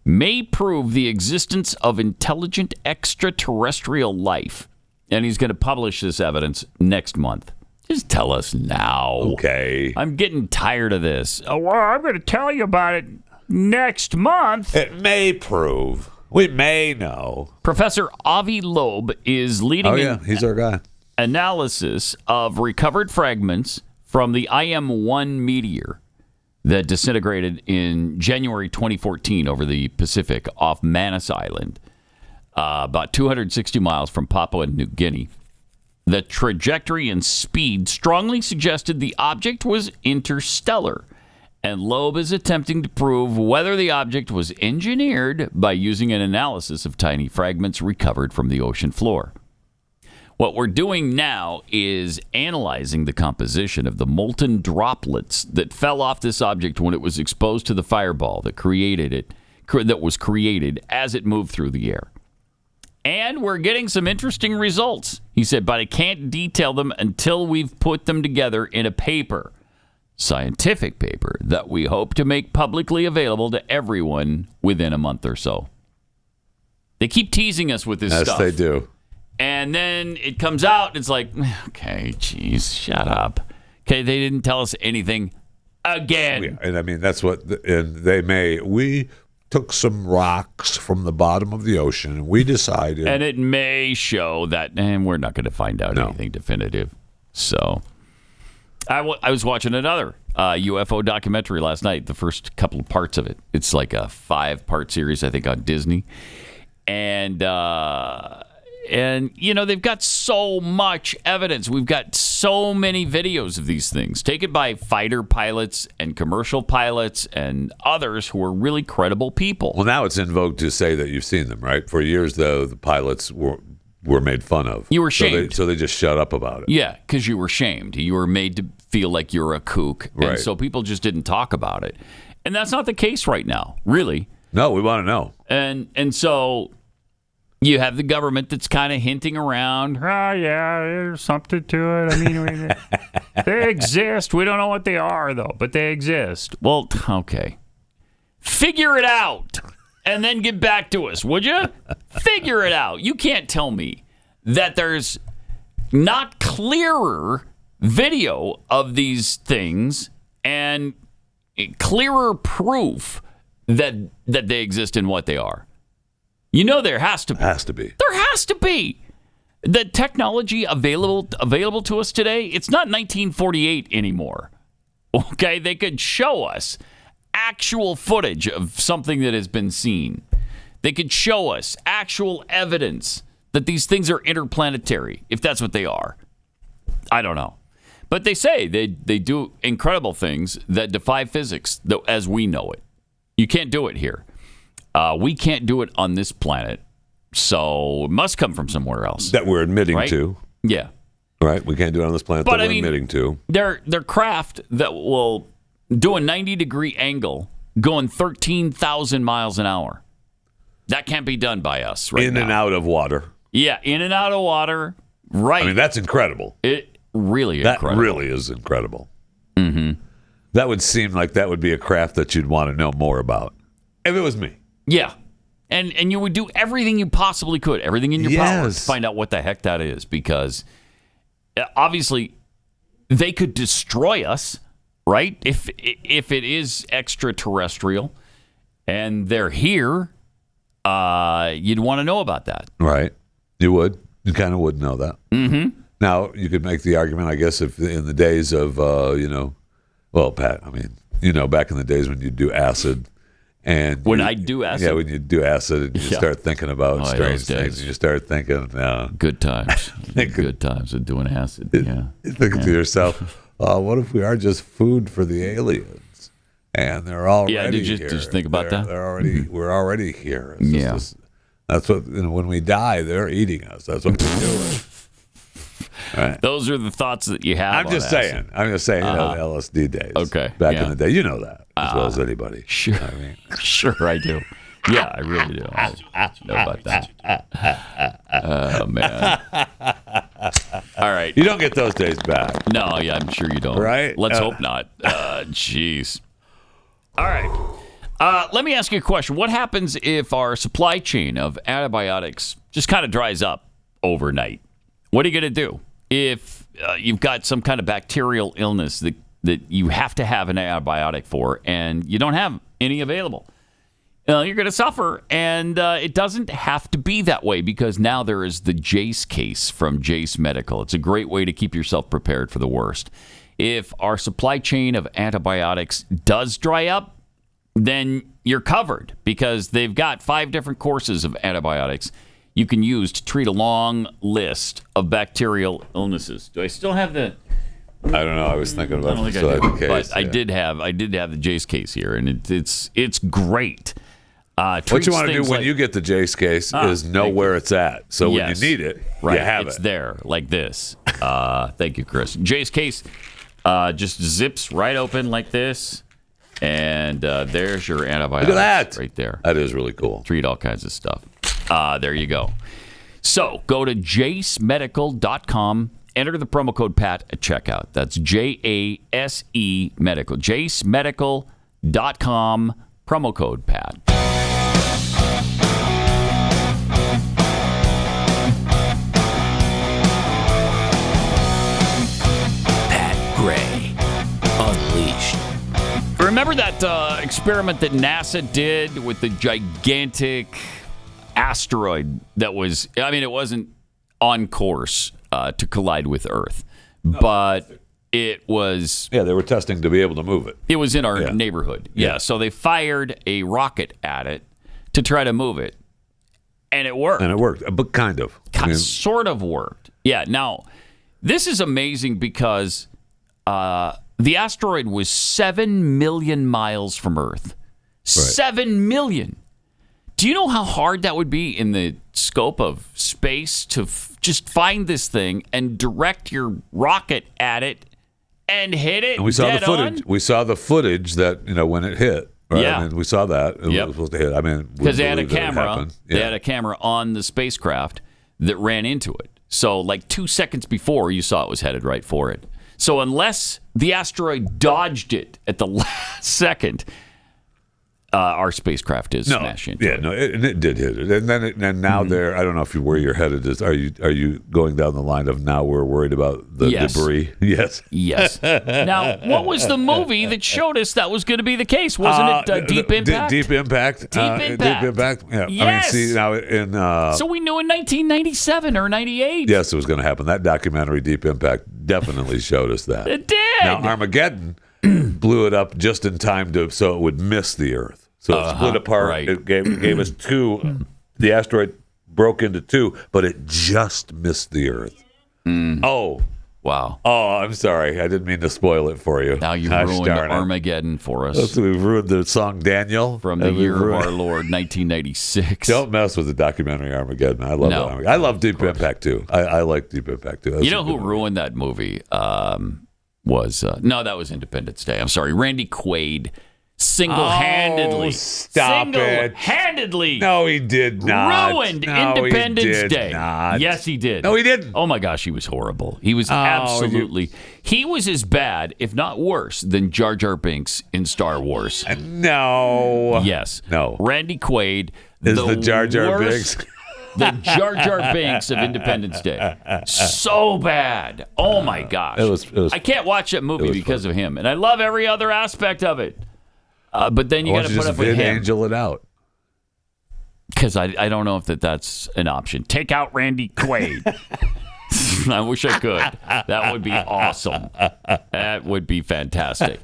may prove the existence of intelligent extraterrestrial life. And he's going to publish this evidence next month. Just tell us now. Okay. I'm getting tired of this. Oh, well, I'm going to tell you about it next month. It may prove. We may know. Professor Avi Loeb is leading he's our guy. Analysis of recovered fragments from the IM-1 meteor that disintegrated in January 2014 over the Pacific off Manus Island, about 260 miles from Papua New Guinea. The trajectory and speed strongly suggested the object was interstellar, and Loeb is attempting to prove whether the object was engineered by using an analysis of tiny fragments recovered from the ocean floor. What we're doing now is analyzing the composition of the molten droplets that fell off this object when it was exposed to the fireball that was created as it moved through the air. And we're getting some interesting results, he said, but I can't detail them until we've put them together in a paper. scientific paper that we hope to make publicly available to everyone within a month or so. They keep teasing us with this stuff. Yes, they do. And then it comes out, and it's like, okay, geez, shut up. Okay, they didn't tell us anything again. Yeah, and I mean, that's what, we took some rocks from the bottom of the ocean, and we decided. And it may show that, and we're not going to find out anything definitive. So, I was watching another UFO documentary last night, the first couple of parts of it. It's like a 5-part series, I think, on Disney. And you know, they've got so much evidence. We've got so many videos of these things taken by fighter pilots and commercial pilots and others who are really credible people. Well, now it's in vogue to say that you've seen them, right? For years, though, the pilots were made fun of. You were shamed. So they just shut up about it. Yeah, because you were shamed. You were made to feel like you're a kook. Right. And so people just didn't talk about it. And that's not the case right now, really. No, we want to know. And so you have the government that's kind of hinting around, oh, yeah, there's something to it. I mean, they exist. We don't know what they are, though, but they exist. Well, okay. Figure it out and then get back to us, would you? Figure it out. You can't tell me that there's not clearer video of these things and clearer proof that they exist and what they are. You know there has to be. Has to be. There has to be. The technology available to us today, it's not 1948 anymore. Okay? They could show us actual footage of something that has been seen. They could show us actual evidence that these things are interplanetary, if that's what they are. I don't know. But they say they do incredible things that defy physics as we know it. You can't do it here. We can't do it on this planet, so it must come from somewhere else. That we're admitting right? to. Yeah. Right? We can't do it on this planet but that we're admitting to. They're craft that will do a 90-degree angle going 13,000 miles an hour. That can't be done by us right now. In and out of water. Yeah, in and out of water. Right. I mean, that's incredible. It really incredible. That really is incredible. Mm-hmm. That would seem like that would be a craft that you'd want to know more about. If it was me. Yeah. And you would do everything you possibly could, everything in your power to find out what the heck that is, because obviously they could destroy us, right? If it is extraterrestrial and they're here, you'd want to know about that. Right. You would. You kind of would know that. Mm-hmm. Now, you could make the argument, I guess, if in the days of, well, Pat, I mean, back in the days when you'd do acid. And when I do acid? Yeah, when you do acid, and you start thinking about strange things. And you start thinking, good times. Good times of doing acid. Yeah. You're thinking to yourself, what if we are just food for the aliens? And they're already here. Did you think about that? They're already, we're already here. It's that's what, when we die, they're eating us. That's what they're doing. Right. Those are the thoughts that you have. I'm just saying, the LSD days. Okay. Back in the day. You know that as well as anybody. Sure. I mean. Sure, I do. Yeah, I really do. I know about that. Oh, man. All right. You don't get those days back. No, yeah, I'm sure you don't. Right? Let's hope not. Jeez. All right. Let me ask you a question. What happens if our supply chain of antibiotics just kind of dries up overnight? What are you going to do if you've got some kind of bacterial illness that you have to have an antibiotic for and you don't have any available? You're going to suffer, and it doesn't have to be that way because now there is the Jace case from Jace Medical. It's a great way to keep yourself prepared for the worst. If our supply chain of antibiotics does dry up, then you're covered because they've got 5 different courses of antibiotics you can use to treat a long list of bacterial illnesses. Do I still have the... I don't know. I was thinking about the case. But I did have the Jace case here, and it's great. What you want to do when you get the Jace case is know where it's at. So when you need it, you have it's there, like this. Thank you, Chris. Jace case just zips right open like this, and there's your antibiotics. Look at that. Right there. That is really cool. Treat all kinds of stuff. There you go. So go to jacemedical.com enter the promo code PAT at checkout. That's JASE Medical. JaceMedical.com, promo code PAT. Pat Gray, Unleashed. Remember that experiment that NASA did with the gigantic asteroid that was, it wasn't on course to collide with Earth, but it was... Yeah, they were testing to be able to move it. It was in our neighborhood. Yeah, so they fired a rocket at it to try to move it, and it worked. But kind of. Sort of worked. Yeah, now, this is amazing because the asteroid was 7 million miles from Earth. Right. 7 million. Do you know how hard that would be in the scope of space to just find this thing and direct your rocket at it and hit it? And we saw the footage. On? We saw the footage that when it hit. Right? Yeah, we saw that. It was supposed to hit. Because they had a camera. They had a camera on the spacecraft that ran into it. So, like 2 seconds before, you saw it was headed right for it. So, unless the asteroid dodged it at the last second. Our spacecraft is smashed into it. It did hit it, and now there. I don't know where you're headed is. Are you going down the line of now we're worried about the debris? Yes. Now, what was the movie that showed us that was going to be the case? Wasn't it Deep Impact? Deep Impact. Deep Impact. Yeah. Yes. So we knew in 1997 or 98. Yes, it was going to happen. That documentary, Deep Impact, definitely showed us that. It did. Now Armageddon blew it up just in time so it would miss the Earth. So it split apart. Right. It gave us two. The asteroid broke into two, but it just missed the Earth. Oh. Wow. Oh, I'm sorry. I didn't mean to spoil it for you. Now you've ruined Armageddon for us. We've ruined the song Daniel. From the year of our Lord, 1996. Don't mess with the documentary Armageddon. I love that. I love Deep Impact, too. I like Deep Impact, too. You know who ruined that movie? That was Independence Day. I'm sorry. Randy Quaid. Single-handedly. Stop it. Single-handedly. No, he did not. Ruined Independence Day. Not. Yes, he did. No, he didn't. Oh, my gosh, he was horrible. He was absolutely... He was as bad, if not worse, than Jar Jar Binks in Star Wars. No. Yes. No. Randy Quaid. Is the Jar Jar Binks... The Jar Jar Binks of Independence Day. So bad. Oh, my gosh. It was, I can't watch that movie because of him. And I love every other aspect of it. But then you got to put up with him. Angel it out. Because I don't know if that's an option. Take out Randy Quaid. I wish I could. That would be awesome. That would be fantastic.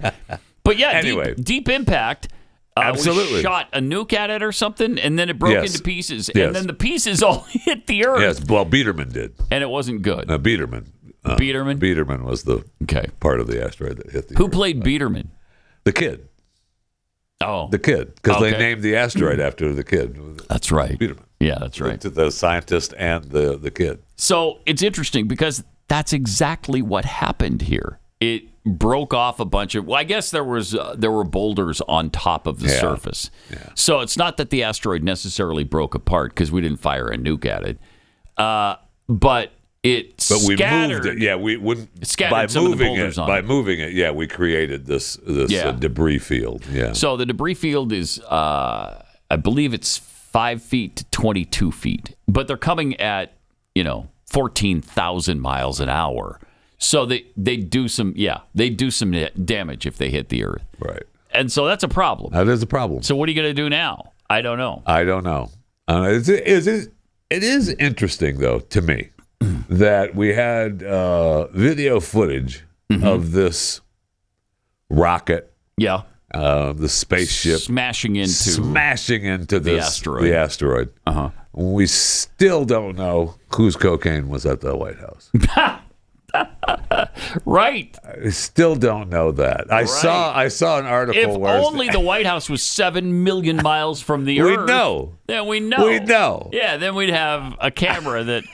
But yeah, anyway. Deep Impact. Absolutely. We shot a nuke at it or something, and then it broke into pieces. Yes. And then the pieces all hit the Earth. Yes, well, Biederman did. And it wasn't good. Biederman. Biederman? Biederman was the part of the asteroid that hit the Earth. Who played Biederman? The kid. Oh. The kid. Because they named the asteroid after the kid. That's right. Biederman. Yeah, that's right. The scientist and the kid. So it's interesting because that's exactly what happened here. It broke off a bunch of... Well, I guess there were boulders on top of the surface. Yeah. So it's not that the asteroid necessarily broke apart because we didn't fire a nuke at it. But it scattered. We moved it. Yeah, we wouldn't... Scattered some of the boulders on it. By moving it, we created this debris field. Yeah. So the debris field is, I believe it's 5 feet to 22 feet. But they're coming at, 14,000 miles an hour. So they do some damage if they hit the Earth. Right. And so that's a problem. That is a problem. So what are you going to do now? I don't know. It is interesting, though, to me, that we had video footage of this rocket. Yeah. The spaceship smashing into the asteroid. Uh-huh. We still don't know whose cocaine was at the White House. Right. I still don't know that. I saw an article if where only the White House was 7 million miles from the Earth. We'd know. Then we know. We'd know. Yeah, then we'd have a camera that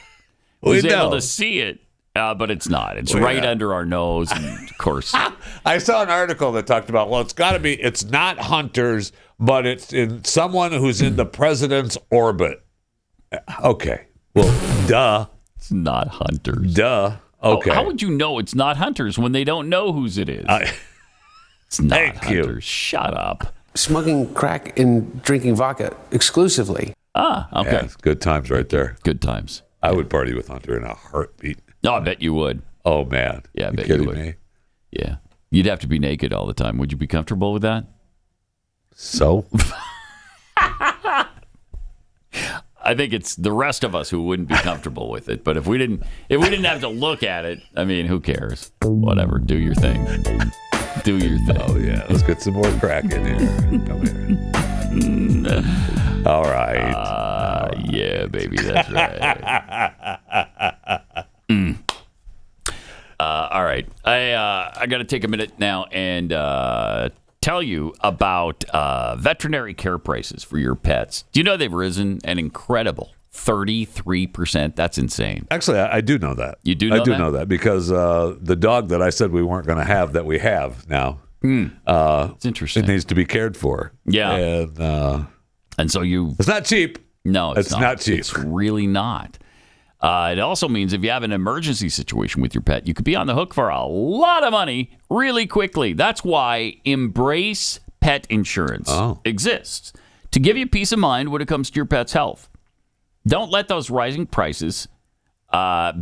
was able to see it. But it's not. It's under our nose, and of course. I saw an article that talked about, it's not hunters, but it's in someone who's in the president's orbit. Okay. Well, duh. It's not hunters. Duh. Okay. How would you know it's not Hunter's when they don't know whose it is? It's not Hunter's. Shut up. Smoking crack and drinking vodka exclusively. Okay. Yeah, it's good times right there. Good times. I would party with Hunter in a heartbeat. No, I bet you would. Oh, man. Yeah, I bet you you would. Me? Yeah. You'd have to be naked all the time. Would you be comfortable with that? So? I think it's the rest of us who wouldn't be comfortable with it. But if we didn't have to look at it, I mean, who cares? Whatever. Do your thing. Do your thing. Oh, yeah. Let's get some more crack in here. Come here. All right. Yeah, baby. That's right. All right. I got to take a minute now and tell you about veterinary care prices for your pets. Do you know they've risen an incredible 33%? That's insane. Actually, I do know that. You do know that? I do know that because the dog that I said we weren't going to have that we have now. It's interesting. It needs to be cared for. Yeah. And so you... It's not cheap. No, it's not cheap. It's really not. It also means if you have an emergency situation with your pet, you could be on the hook for a lot of money really quickly. That's why Embrace Pet Insurance exists, to give you peace of mind when it comes to your pet's health. Don't let those rising prices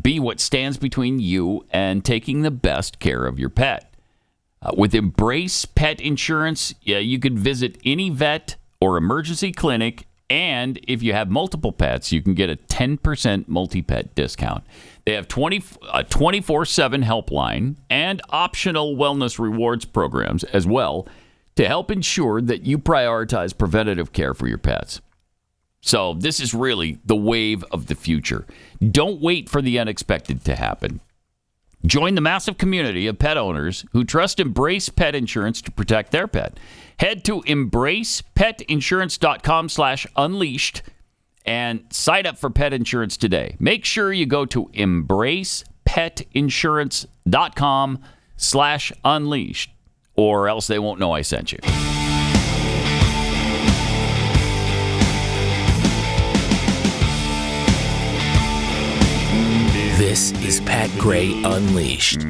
be what stands between you and taking the best care of your pet. With Embrace Pet Insurance, you can visit any vet or emergency clinic. And if you have multiple pets, you can get a 10% multi-pet discount. They have a 24/7 helpline and optional wellness rewards programs as well to help ensure that you prioritize preventative care for your pets. So this is really the wave of the future. Don't wait for the unexpected to happen. Join the massive community of pet owners who trust Embrace Pet Insurance to protect their pet. Head to embracepetinsurance.com/unleashed and sign up for pet insurance today. Make sure you go to embracepetinsurance.com/unleashed, or else they won't know I sent you. This is Pat Gray Unleashed.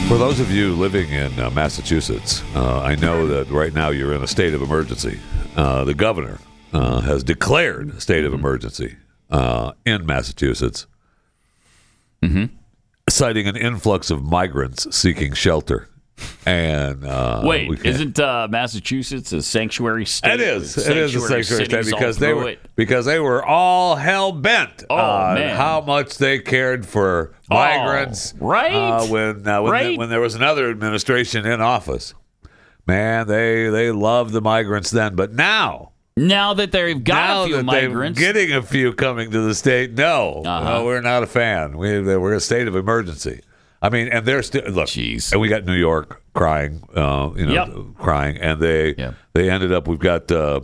For those of you living in Massachusetts, I know that right now you're in a state of emergency. The governor has declared a state of emergency in Massachusetts, citing an influx of migrants seeking shelter. And wait, isn't Massachusetts a sanctuary state? It is a sanctuary state because they were all hell bent on how much they cared for migrants. When there was another administration in office, man, they loved the migrants then. But now that they've got a few migrants, getting a few coming to the state, no, we're not a fan. We're a state of emergency. I mean, and they're still look. Jeez. And we got New York crying, crying, and they ended up. We've got the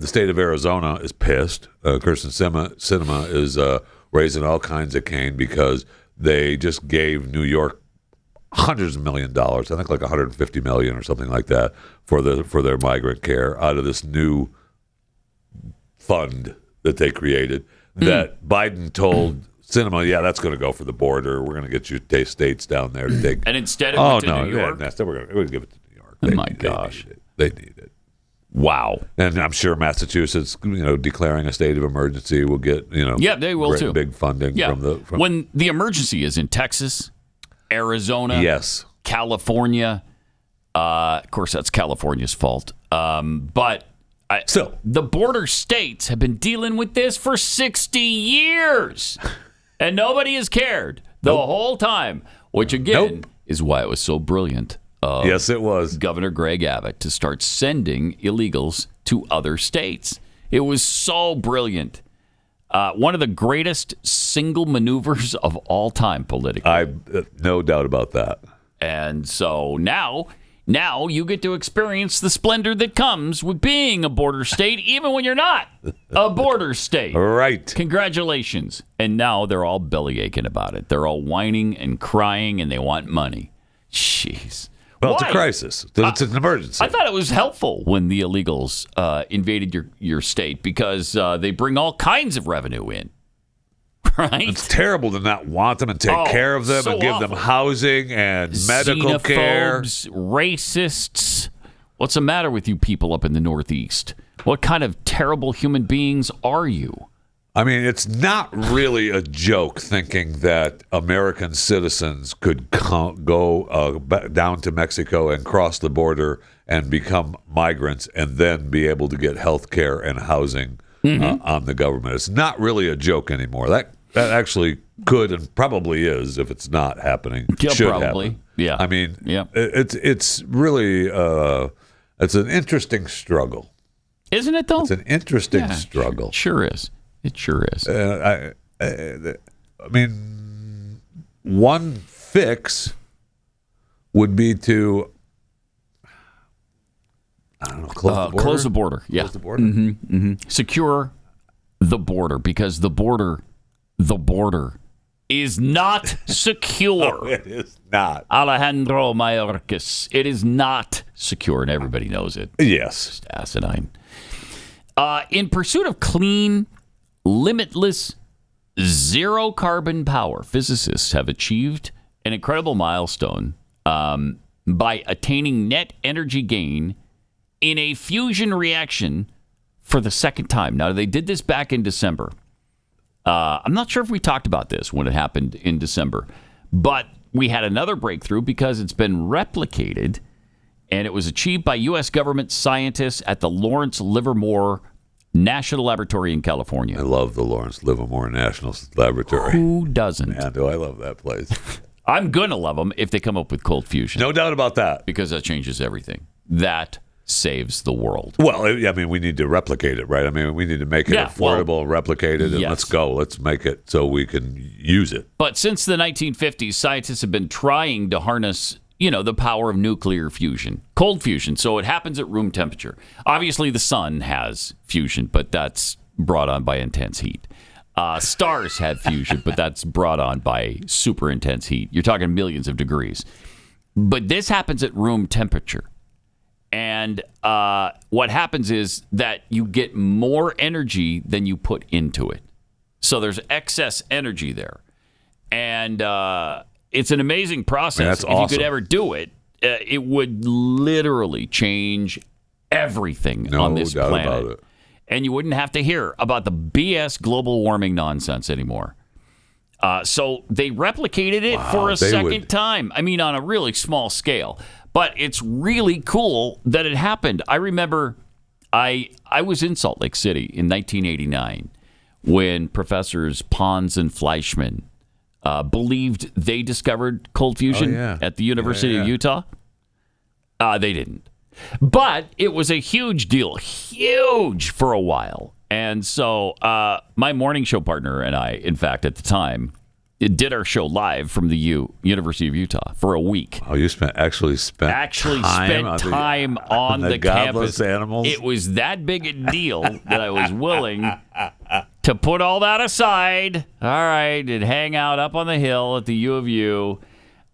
state of Arizona is pissed. Kirsten Sinema is raising all kinds of cane because they just gave New York hundreds of $millions. I think like $150 million or something like that for their migrant care out of this new fund that they created. That Biden told Sinema, that's going to go for the border. We're going to get you states down there to take. And instead of New York? We're going to give it to New York. My gosh. They need it. Wow. And I'm sure Massachusetts, declaring a state of emergency will get, they will too. Big funding from when the emergency is in Texas, Arizona, California. Of course, that's California's fault. But the border states have been dealing with this for 60 years. And nobody has cared the whole time, which again is why it was so brilliant. Yes, it was. Governor Greg Abbott to start sending illegals to other states. It was so brilliant. One of the greatest single maneuvers of all time politically. No doubt about that. And so now you get to experience the splendor that comes with being a border state, even when you're not a border state. Right. Congratulations. And now they're all belly aching about it. They're all whining and crying, and they want money. Jeez. Well, it's a crisis. It's an emergency. I thought it was helpful when the illegals invaded your state because they bring all kinds of revenue in. Right? It's terrible to not want them and take care of them so and give awful. them housing and medical care. Xenophobes, racists. What's the matter with you people up in the Northeast? What kind of terrible human beings are you? I mean, it's not really a joke thinking that American citizens could go down to Mexico and cross the border and become migrants and then be able to get health care and housing on the government. It's not really a joke anymore. That actually could and probably is, if it's not happening. Yeah, should probably. happen. Yeah. I mean, it's really it's an interesting struggle. Isn't it, though? It's an interesting struggle. It sure is. It sure is. I mean, one fix would be to, I don't know, close the border. Yeah. Close the border. Secure the border, because the border is not secure. No, it is not. Alejandro Mayorkas. It is not secure, and everybody knows it. Yes. Just asinine. In pursuit of clean, limitless, zero carbon power, physicists have achieved an incredible milestone by attaining net energy gain in a fusion reaction for the second time. Now, they did this back in December. I'm not sure if we talked about this when it happened in December, but we had another breakthrough because it's been replicated, and it was achieved by U.S. government scientists at the Lawrence Livermore National Laboratory in California. I love the Lawrence Livermore National Laboratory. Who doesn't? Man, do I love that place. I'm going to love them if they come up with cold fusion. No doubt about that. Because that changes everything. That saves the world. Well, I mean, we need to replicate it, right? I mean, we need to make it affordable and replicate it, and let's go. Let's make it so we can use it. But since the 1950s, scientists have been trying to harness, the power of nuclear fusion, cold fusion. So it happens at room temperature. Obviously, the sun has fusion, but that's brought on by intense heat. Stars have fusion, but that's brought on by super intense heat. You're talking millions of degrees. But this happens at room temperature. And what happens is that you get more energy than you put into it. So there's excess energy there. And it's an amazing process. Man, that's if awesome. You could ever do it, it would literally change everything on this doubt planet. about it. And you wouldn't have to hear about the BS global warming nonsense anymore. So they replicated it for a second time. I mean, on a really small scale. But it's really cool that it happened. I remember I was in Salt Lake City in 1989 when Professors Pons and Fleischman believed they discovered cold fusion at the University of Utah. They didn't. But it was a huge deal, huge for a while. And so my morning show partner and I, in fact, at the time, did our show live from the University of Utah for a week. Oh, you spent time on the godless campus. Animals? It was that big a deal that I was willing to put all that aside. All right, and hang out up on the hill at the U of U.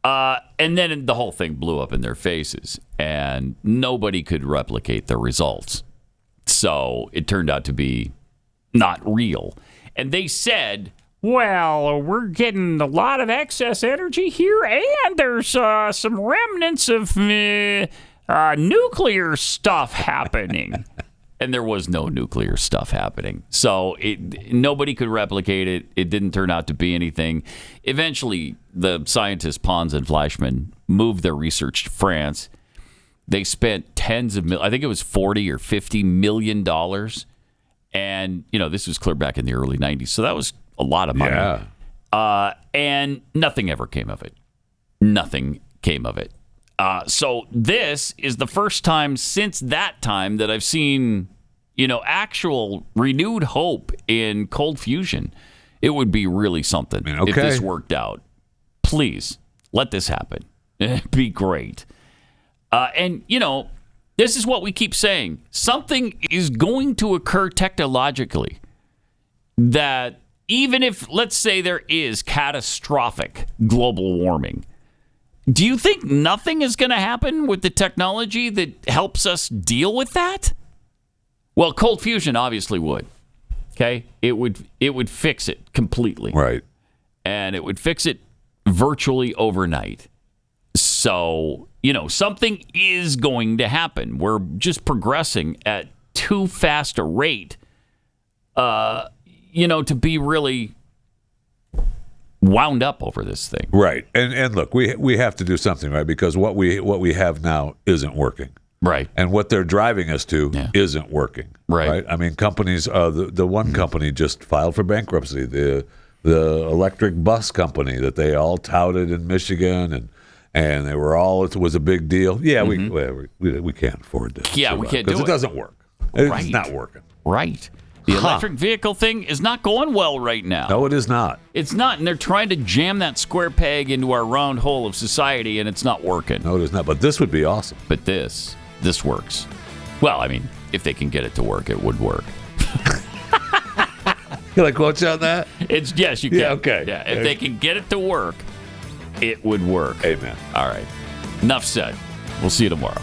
And then the whole thing blew up in their faces, and nobody could replicate the results. So it turned out to be not real. And they said, well, we're getting a lot of excess energy here, and there's some remnants of nuclear stuff happening. And there was no nuclear stuff happening. So nobody could replicate it. It didn't turn out to be anything. Eventually, the scientists Pons and Fleischman moved their research to France. They spent tens of millions, I think it was $40 or $50 million. And, this was clear back in the early 90s. So that was a lot of money. Yeah. And nothing ever came of it. Nothing came of it. So this is the first time since that time that I've seen, actual renewed hope in cold fusion. It would be really something if this worked out. Please let this happen. It'd be great. And, this is what we keep saying. Something is going to occur technologically that even if, let's say, there is catastrophic global warming, do you think nothing is going to happen with the technology that helps us deal with that? Well, cold fusion obviously would. Okay, it would fix it completely. Right. And it would fix it virtually overnight. So, something is going to happen. We're just progressing at too fast a rate, to be really wound up over this thing. Right. And look, we have to do something, right? Because what we have now isn't working. Right. And what they're driving us to isn't working. Right. I mean, companies, the one company just filed for bankruptcy, the electric bus company that they all touted in Michigan, and they were all, it was a big deal. Yeah, we can't afford this. Yeah, we can't do it. Because it doesn't work. It's not working. Right. The electric vehicle thing is not going well right now. No, it is not. It's not, and they're trying to jam that square peg into our round hole of society, and it's not working. No, it is not. But this would be awesome. But this works. Well, I mean, if they can get it to work, it would work. You like quotes on that? Yes, you can. Yeah, okay. Yeah, if they can get it to work, it would work. Amen. All right. Enough said. We'll see you tomorrow.